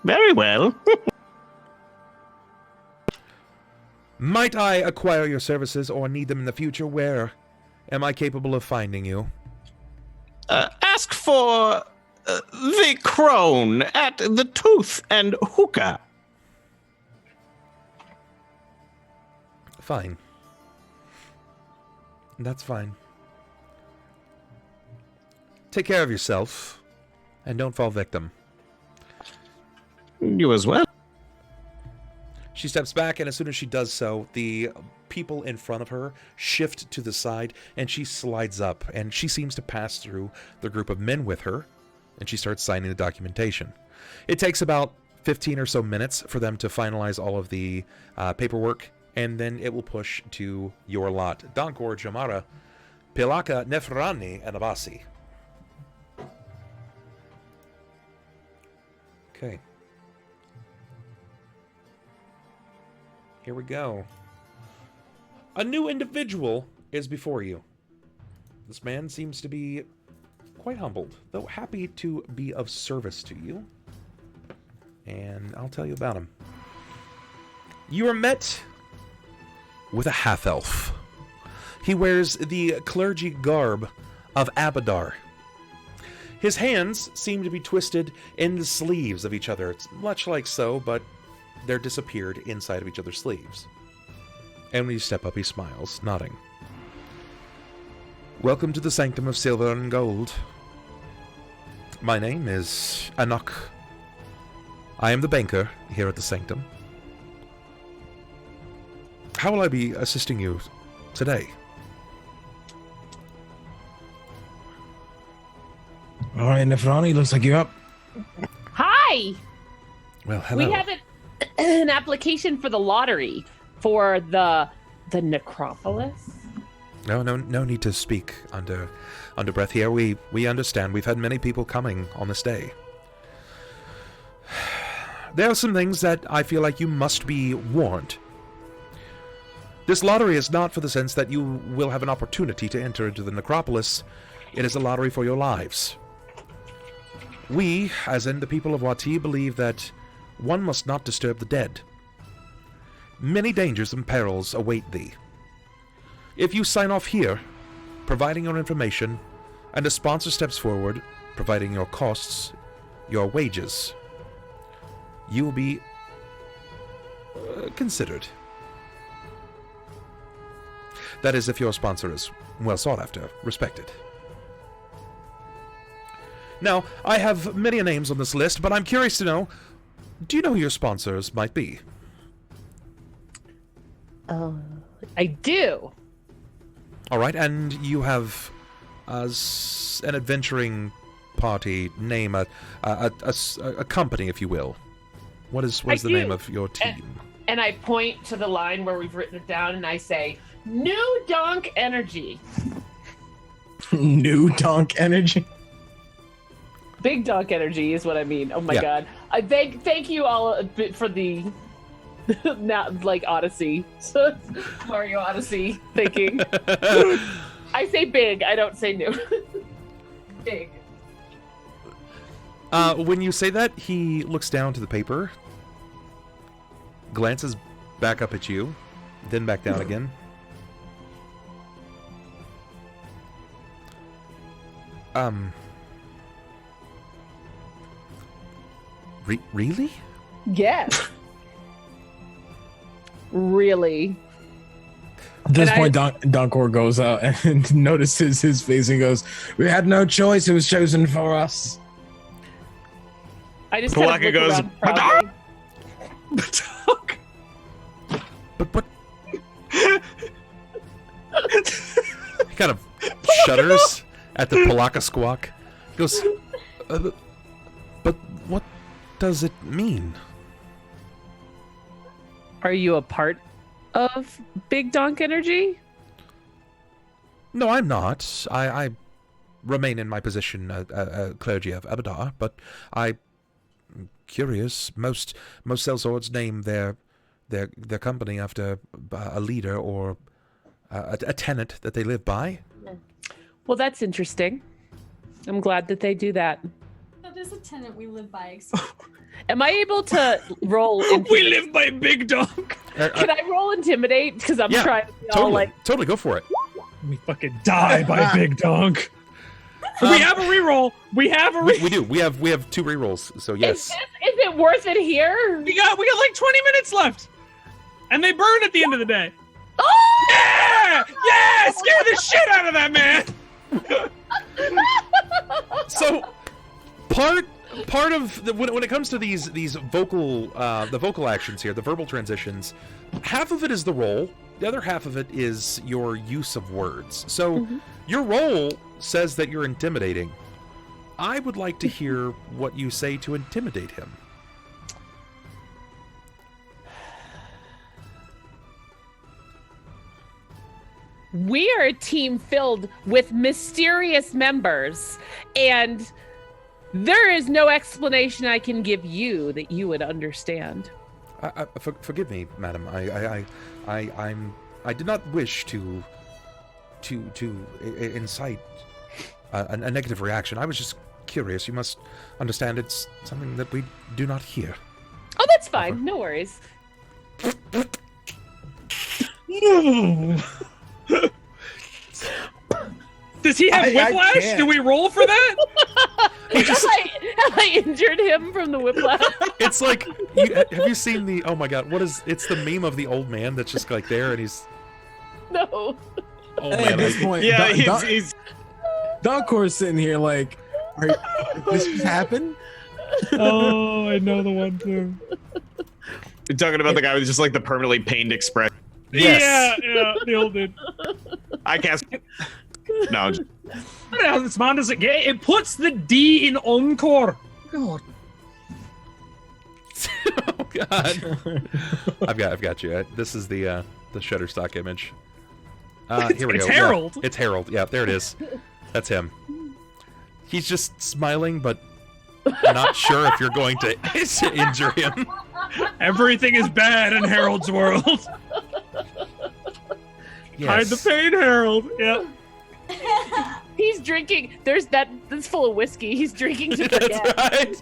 Very well. Might I acquire your services or need them in the future? Where am I capable of finding you? Ask for the crone at the Tooth and Hookah. Fine. That's fine. Take care of yourself, and don't fall victim. You as well. She steps back, and as soon as she does so, the people in front of her shift to the side, and she slides up, and she seems to pass through the group of men with her, and she starts signing the documentation. It takes about 15 or so minutes for them to finalize all of the paperwork, and then it will push to your lot. Donkor, Jammara, Pilakka, Neferani, and Abasi. Okay. Here we go. A new individual is before you. This man seems to be quite humbled, though happy to be of service to you. And I'll tell you about him. You are met with a half-elf. He wears the clergy garb of Abadar. His hands seem to be twisted in the sleeves of each other. It's much like so, but they're disappeared inside of each other's sleeves. And when you step up, he smiles, nodding. Welcome to the Sanctum of Silver and Gold. My name is Anok. I am the banker here at the Sanctum. How will I be assisting you today? All right, Neferani, looks like you're up. Hi. Well, hello. We have an application for the lottery for the Necropolis. No need to speak under breath here. We understand. We've had many people coming on this day. There are some things that I feel like you must be warned. This lottery is not for the sense that you will have an opportunity to enter into the Necropolis. It is a lottery for your lives. We, as in the people of Wati, believe that one must not disturb the dead. Many dangers and perils await thee. If you sign off here, providing your information, and a sponsor steps forward, providing your costs, your wages, you will be considered. That is, if your sponsor is well sought after, respected. Now, I have many names on this list, but I'm curious to know, do you know who your sponsors might be? I do. All right, and you have an adventuring party name, a company, if you will. What is the name of your team? And I point to the line where we've written it down, and I say, New Donk Energy. New Donk Energy. Big Donk Energy is what I mean. Oh my Yeah. god! I thank you all a bit for the not like Odyssey, Mario Odyssey thinking. I say big. I don't say new. Big. When you say that, he looks down to the paper, glances back up at you, then back down again. Really? Yes. Really. At this point, Donkor goes out and notices his face and goes, "We had no choice. It was chosen for us." I just Pilakka kind of look goes, around proudly. But what? He kind of shudders at the Pilakka squawk. Goes, but what does it mean? Are you a part of Big Donk Energy? No, I'm not. I remain in my position, clergy of Abadar, but I'm curious. Most sellswords name their company after a leader or a tenet that they live by. Well, that's interesting. I'm glad that they do that. That is a tenet we live by. Am I able to roll? We live by Big Donk. Can I roll intimidate? Because I'm Yeah, trying to be all totally, like. totally go for it. We fucking die by Big Donk. We have a reroll. We have a reroll. We do. We have 2 rerolls. So yes. Is it worth it here? We got like 20 minutes left, and they burn at the end of the day. Oh! Yeah! Yeah! Scare the shit out of that man. So part of when it comes to these vocal the vocal actions here, the verbal transitions, half of it is the roll, the other half of it is your use of words. So your roll says that you're intimidating. I would like to hear what you say to intimidate him. We are a team filled with mysterious members, and there is no explanation I can give you that you would understand. Forgive me, madam. I did not wish to incite a negative reaction. I was just curious. You must understand it's something that we do not hear. Oh, that's fine. No worries. Does he have whiplash? can't. Do we roll for that? Have I injured him from the whiplash? It's like, have you seen the? Oh my God! It's the meme of the old man that's just like there, and he's. No. Oh At man! this point, Yeah, Donkor's sitting here like, This has happened? Oh, I know the one too. You're talking about the guy with just like the permanently pained expression. Yes. Yeah, the old dude. I can't. No. What else, man, does it get? It puts the D in Encore. God. Oh God. I've got you. This is the Shutterstock image. Here we go. It's Harold. Yeah, it's Harold. Yeah, there it is. That's him. He's just smiling, but not sure if you're going to injure him. Everything is bad in Harold's world. Yes. Hide the pain, Harold. Yeah. He's drinking. That's full of whiskey. He's drinking to forget. That's right.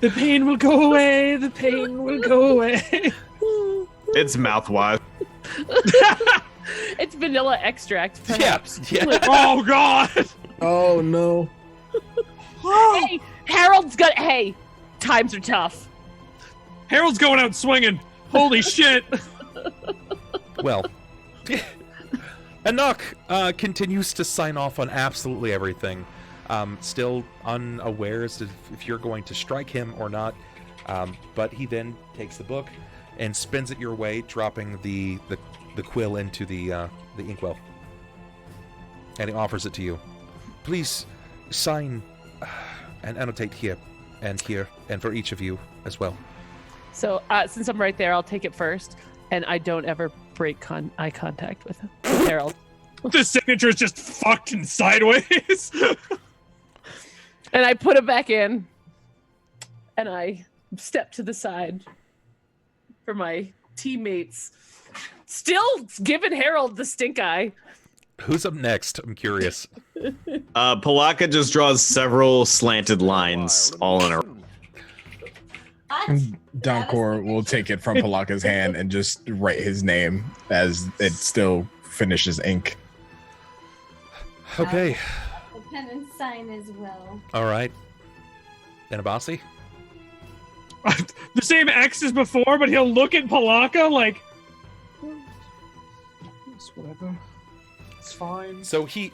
The pain will go away. The pain will go away. It's mouthwash. It's vanilla extract, perhaps. Yeah. Oh God. Oh no. Hey, Harold's got. Hey, times are tough. Harold's going out swinging. Holy shit. Well, Enoch continues to sign off on absolutely everything. Still unaware as to if you're going to strike him or not. But he then takes the book and spins it your way, dropping the quill into the inkwell. And he offers it to you. Please sign and annotate here, and for each of you as well. So since I'm right there, I'll take it first, and I don't ever break eye contact with Harold. The signature is just fucking sideways. And I put it back in, and I step to the side for my teammates. Still giving Harold the stink eye. Who's up next? I'm curious. Pilakka just draws several slanted lines all in a row. Donkor will take it from Pilakka's hand and just write his name as it still finishes ink. Okay. The pen and sign as well. All right. And Abasi? The same X as before, but he'll look at Pilakka like, it's whatever. It's fine. So he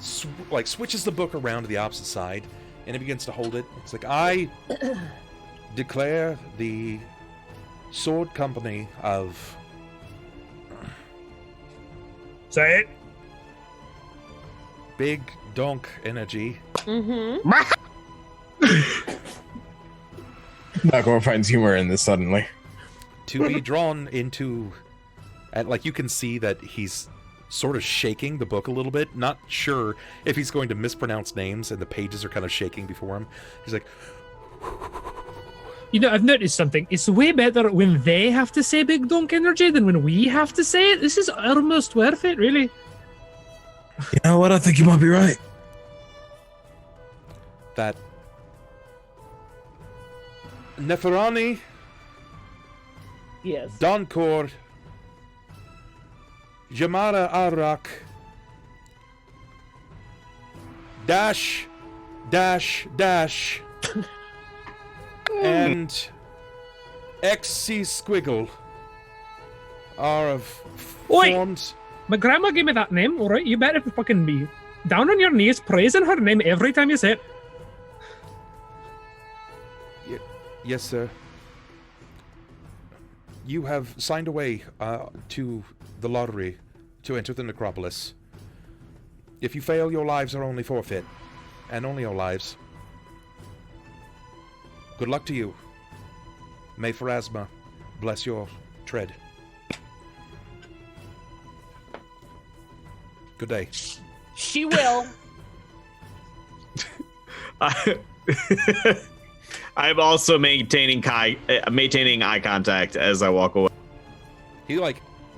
switches the book around to the opposite side, and he begins to hold it. It's like, I declare the sword company of... Say it. Big Donk Energy. Mm-hmm. Donkor finds humor in this suddenly. To be drawn into... And, like, you can see that he's sort of shaking the book a little bit. Not sure if he's going to mispronounce names, and the pages are kind of shaking before him. He's like... You know, I've noticed something. It's way better when they have to say Big Donk Energy than when we have to say it. This is almost worth it, really. You know what? I think you might be right. That... Neferani, Yes. Donkor, Jammara Arak, dash, and XC Squiggle are of Oi! formed... My grandma gave me that name, alright? You better fucking be down on your knees praising her name every time you say it. Yes, sir. You have signed away to the lottery to enter the Necropolis. If you fail, your lives are only forfeit. And only your lives. Good luck to you. May Pharasma bless your tread. Good day. She will. I'm also maintaining eye contact as I walk away.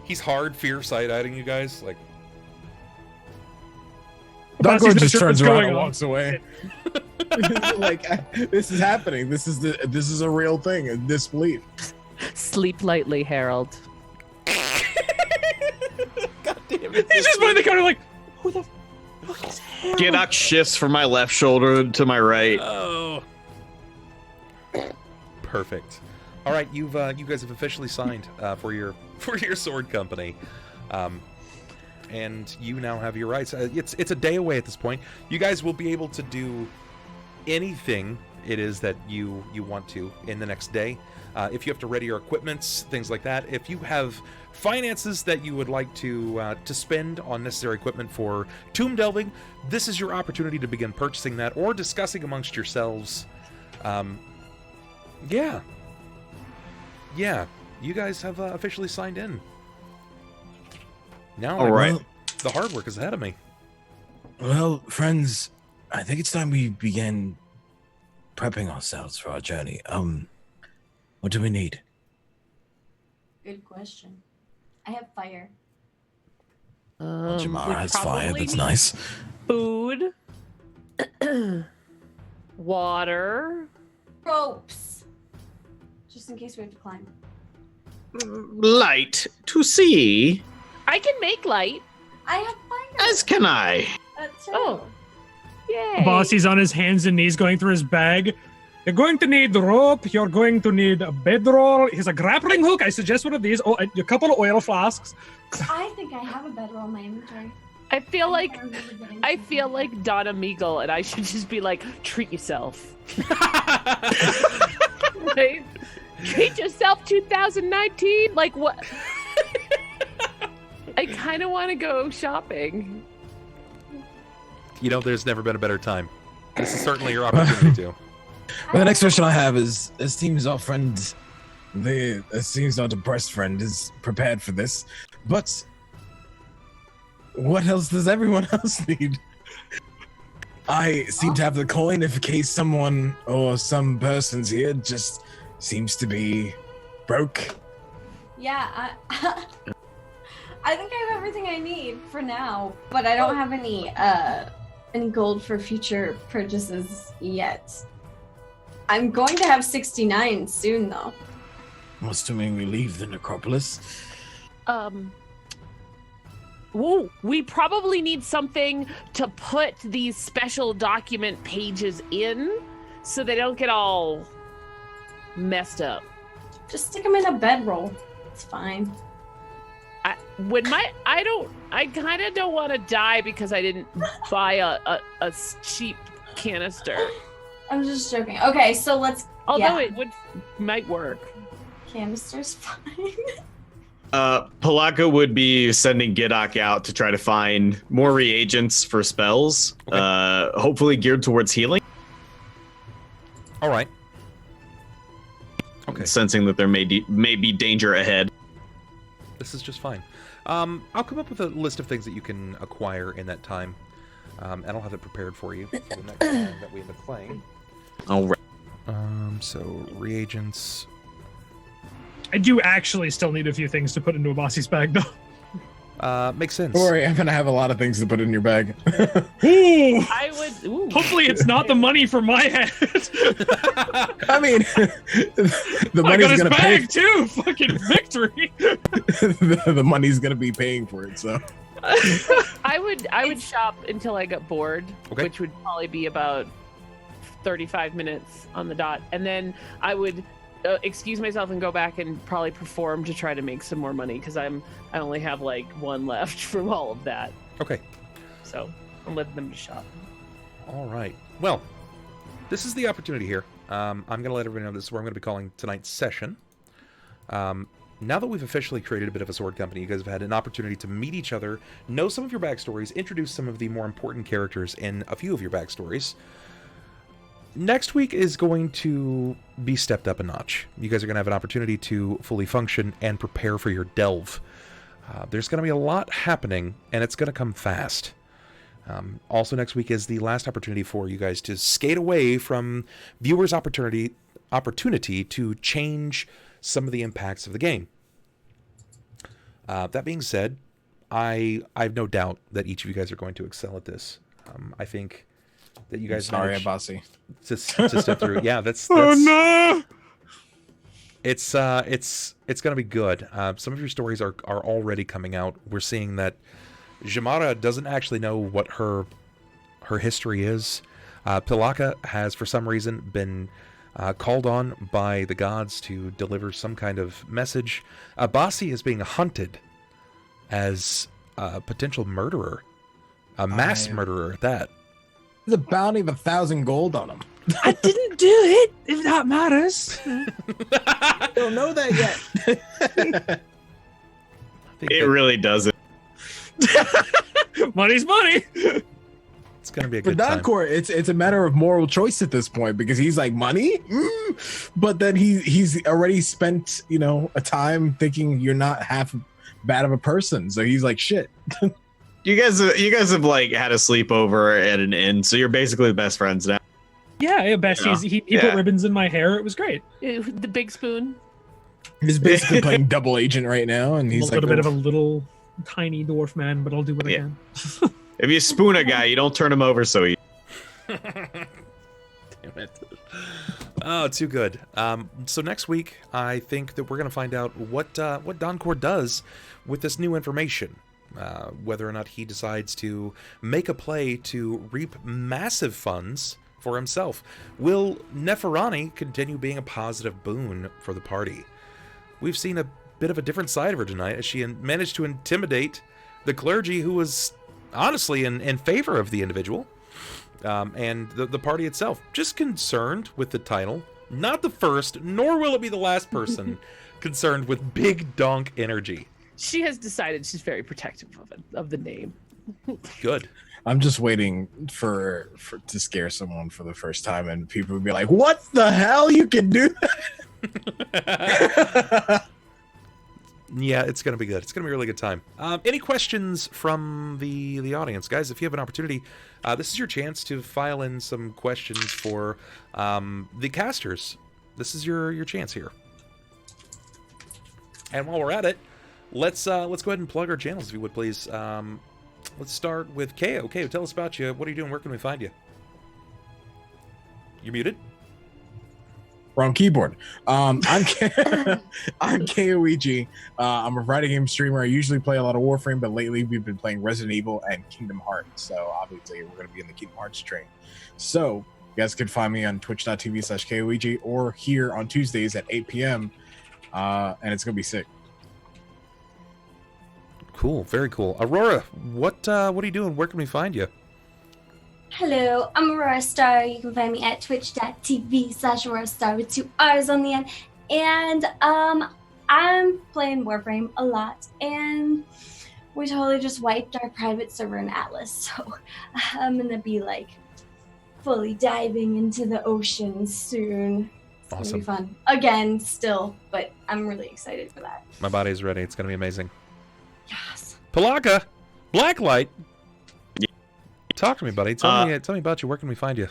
He's hard fear side-eyeing you guys. Like, Donkor just sure turns what's around going and on. walks away. Like, this is happening. This is a real thing. In disbelief. Sleep lightly, Harold. God damn it. He's just by the counter like, who the fuck is Harold? Gidok shifts from my left shoulder to my right. Oh. Perfect. All right, you guys have officially signed for your sword company, and you now have your rights. It's a day away at this point. You guys will be able to do anything it is that you want to in the next day. If you have to ready your equipments, things like that. If you have finances that you would like to spend on necessary equipment for tomb delving, this is your opportunity to begin purchasing that or discussing amongst yourselves. Yeah, you guys have officially signed in. Now, all right, the hard work is ahead of me. Well, friends, I think it's time we begin prepping ourselves for our journey. What do we need? Good question. I have fire. Jammara has fire. probably That's need nice. Food, water. Ropes. Just in case we have to climb. light to see, I can make light. I have fire. as can I. That's Oh. Yay. Abasi's on his hands and knees going through his bag. You're going to need rope. You're going to need a bedroll. Here's a grappling hook. I suggest one of these. Oh, a couple of oil flasks. I think I have a bedroll in my inventory. I feel like remember getting I something. feel like Donna Meagle, and I should just be like, treat yourself. Right? Treat yourself 2019. Like what? I kind of want to go shopping. Oh, There's never been a better time. This is certainly your opportunity to. Well, the next question I have is, it seems our friend, it seems our depressed friend is prepared for this, but what else does everyone else need? I seem to have the coin in case someone or some persons here just seems to be broke. Yeah, I think I have everything I need for now, but I don't have any gold for future purchases yet. I'm going to have 69 soon, though. I'm assuming we leave the Necropolis. Whoa, we probably need something to put these special document pages in so they don't get all messed up. Just stick them in a bedroll. It's fine. I kind of don't want to die because I didn't buy a cheap canister. I'm just joking. Okay, so let's. Although yeah. it might work. Canister's fine. Pilakka would be sending Gidok out to try to find more reagents for spells, hopefully geared towards healing. All right. Okay. Sensing that there may be danger ahead. This is just fine. I'll come up with a list of things that you can acquire in that time, and I'll have it prepared for you for the next time that we end up playing. All right. So reagents. I do actually still need a few things to put into Abasi's bag, though. Makes sense. Don't worry, I'm gonna have a lot of things to put in your bag. Ooh! I would. Ooh. Hopefully it's not the money for my head. I mean, the I got money's his gonna pay. bag too. Fucking victory. The money's gonna be paying for it. So I would shop until I got bored, Okay. which would probably be about 35 minutes on the dot, and then I would excuse myself and go back and probably perform to try to make some more money because I only have like one left from all of that. Okay. So I'm letting them to shop. All right. Well, this is the opportunity here. I'm going to let everybody know this is where I'm going to be calling tonight's session. Now that we've officially created a bit of a sword company, you guys have had an opportunity to meet each other, know some of your backstories, introduce some of the more important characters in a few of your backstories. Next week is going to be stepped up a notch. You guys are going to have an opportunity to fully function and prepare for your delve. There's going to be a lot happening, and it's going to come fast. Also, next week is the last opportunity for you guys to skate away from viewers' opportunity to change some of the impacts of the game. That being said, I have no doubt that each of you guys are going to excel at this. I think that you guys sorry, managed Abasi. to step through. Yeah, that's Oh no! it's going to be good. Some of your stories are already coming out. We're seeing that Jammara doesn't actually know what her history is. Pilakka has, for some reason, been called on by the gods to deliver some kind of message. Abasi is being hunted as a potential murderer, a mass murderer at that. There's a bounty of 1,000 gold on him. I didn't do it, if that matters. Don't know that yet. It really doesn't. Money's money. It's gonna be a For good time. Donkor, it's a matter of moral choice at this point because he's like, money? But then he's already spent, a time thinking you're not half bad of a person. So he's like, shit. You guys have like had a sleepover at an inn, so you're basically best friends now. Yeah, besties. He put ribbons in my hair. It was great. The big spoon. He's basically playing double agent right now, and he's a little bit of a little tiny dwarf man, but I'll do what I can. If you spoon a guy, you don't turn him over so easy. Damn it. Oh, too good. So next week, I think that we're going to find out what Donkor does with this new information. Whether or not he decides to make a play to reap massive funds for himself. Will Neferani continue being a positive boon for the party? We've seen a bit of a different side of her tonight as she managed to intimidate the clergy who was honestly in favor of the individual. And the party itself, just concerned with the title. Not the first, nor will it be the last person concerned with Big Donk Energy. She has decided she's very protective of the name. Good. I'm just waiting for to scare someone for the first time, and people would be like, "What the hell? You can do that?" Yeah, it's gonna be good. It's gonna be a really good time. Any questions from the audience, guys? If you have an opportunity, this is your chance to file in some questions for the casters. This is your chance here. And while we're at it, let's go ahead and plug our channels, if you would, please. Let's start with Ko. Ko, tell us about you. What are you doing? Where can we find you? You're muted. Wrong keyboard. I'm Kaoiji. I'm a writing game streamer. I usually play a lot of Warframe, but lately we've been playing Resident Evil and Kingdom Hearts. So obviously we're going to be in the Kingdom Hearts train. So you guys can find me on twitch.tv/Kaoiji or here on Tuesdays at 8 p.m. And it's going to be sick. Cool, very cool. Aurora, what are you doing? Where can we find you? Hello, I'm AuroraStarr. You can find me at twitch.tv/AuroraStarr with 2 R's on the end. And I'm playing Warframe a lot, and we totally just wiped our private server in Atlas. So I'm gonna be like fully diving into the ocean soon. It's Awesome. gonna be fun. Again, still, but I'm really excited for that. My body's ready. It's gonna be amazing. Yes. Pilakka, Blacklight. Talk to me, buddy. Tell me about you. Where can we find you?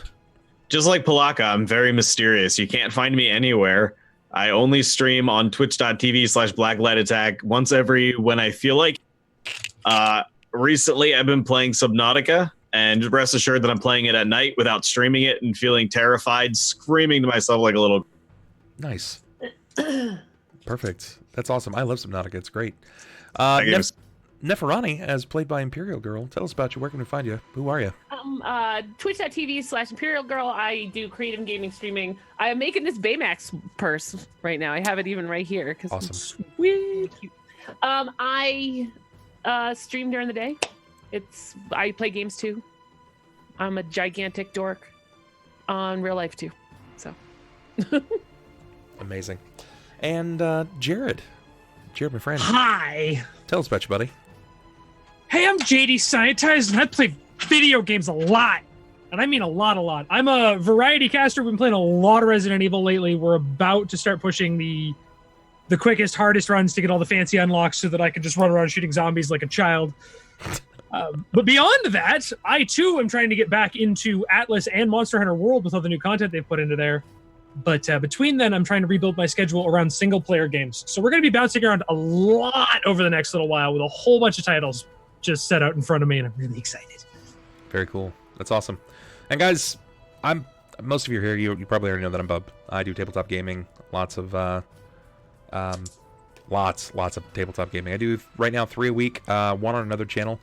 Just like Pilakka, I'm very mysterious. You can't find me anywhere. I only stream on twitch.tv/BlackLightAttack once when I feel like. Recently, I've been playing Subnautica, and rest assured that I'm playing it at night without streaming it and feeling terrified, screaming to myself like a little. Nice. Perfect. That's awesome. I love Subnautica. It's great. Neferani, as played by Imperialgrrl. Tell us about you. Where can we find you? Who are you? Twitch.tv/Imperialgrrl. I do creative gaming streaming. I am making this Baymax purse right now. I have it even right here. Awesome. It's sweet. I stream during the day. I play games too. I'm a gigantic dork on real life too. So Amazing. And Jared, my friend. Hi. Tell us about you, buddy. Hey, I'm JDScientize, and I play video games a lot. And I mean a lot. I'm a variety caster. We've been playing a lot of Resident Evil lately. We're about to start pushing the quickest, hardest runs to get all the fancy unlocks so that I can just run around shooting zombies like a child. But beyond that, I too am trying to get back into Atlas and Monster Hunter World with all the new content they've put into there. But between then, I'm trying to rebuild my schedule around single-player games. So we're going to be bouncing around a lot over the next little while with a whole bunch of titles just set out in front of me, and I'm really excited. Very cool. That's awesome. And guys, most of you here, you probably already know that I'm Bub. I do tabletop gaming, lots of tabletop gaming. I do right now 3 a week, one on another channel.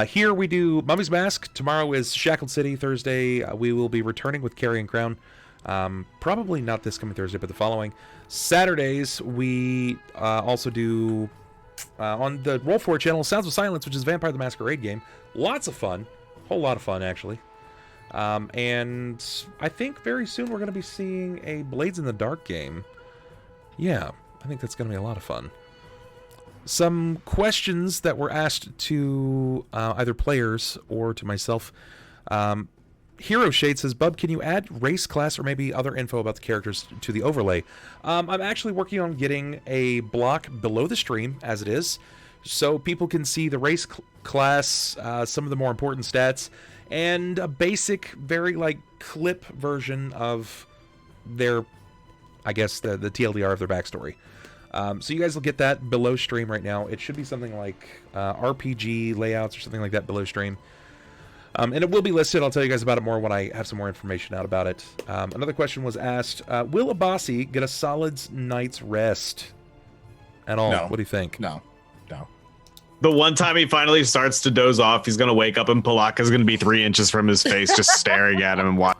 Here we do Mummy's Mask. Tomorrow is Shackled City. Thursday we will be returning with Carrying Crown. Probably not this coming Thursday, but the following. Saturdays we also do on the Roll4 channel, Sounds of Silence, which is Vampire the Masquerade game. Lots of fun. Whole lot of fun, actually. And I think very soon we're going to be seeing a Blades in the Dark game. Yeah, I think that's going to be a lot of fun. Some questions that were asked to either players or to myself. Hero Shade says, Bub, can you add race, class, or maybe other info about the characters to the overlay? I'm actually working on getting a block below the stream, as it is, so people can see the race, class, some of the more important stats, and a basic, very, like, clip version of their, I guess, the TLDR of their backstory. So you guys will get that below stream right now. It should be something like RPG layouts or something like that below stream. And it will be listed. I'll tell you guys about it more when I have some more information out about it. Another question was asked, will Abasi get a solid night's rest at all? No. What do you think? No. The one time he finally starts to doze off, he's going to wake up and Pilakka's going to be 3 inches from his face, just staring at him and watch.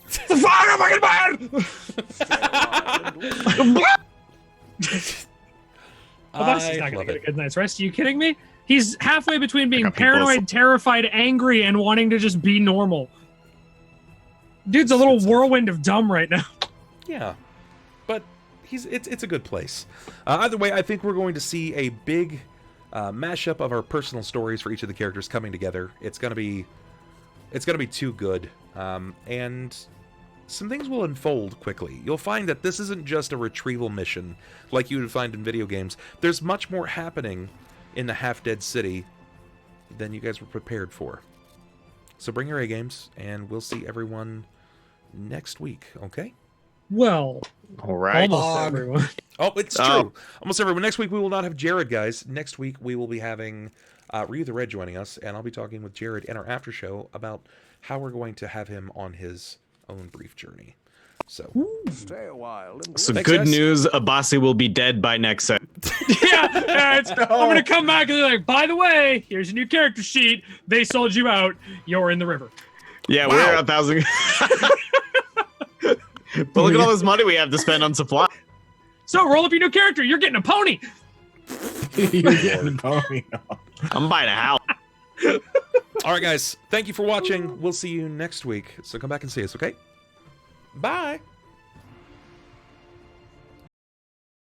Stay a while and listen. Abasi's not going to get a good night's rest. Are you kidding me? He's halfway between being got people paranoid, terrified, angry, and wanting to just be normal. Dude's a little whirlwind of dumb right now. Yeah, but it's a good place. Either way, I think we're going to see a big mashup of our personal stories for each of the characters coming together. It's gonna be too good, and some things will unfold quickly. You'll find that this isn't just a retrieval mission like you would find in video games. There's much more happening in the half-dead city than you guys were prepared for. So bring your A-games, and we'll see everyone next week, okay? Well, All right. almost everyone. Oh, it's true. Oh. Almost everyone. Next week, we will not have Jared, guys. Next week, we will be having Ryu the Red joining us, and I'll be talking with Jared in our after show about how we're going to have him on his own brief journey. So, Stay a while and So listen. Thanks, good guys. news, Abasi will be dead by next set. I'm gonna come back and be like, by the way, here's your new character sheet. They sold you out. You're in the river. Yeah, Wow. we're 1,000. But look at all this money we have to spend on supply. So roll up your new character. You're getting a pony. You're getting a pony. I'm buying a house. all right, guys. Thank you for watching. We'll see you next week. So come back and see us, okay? Bye.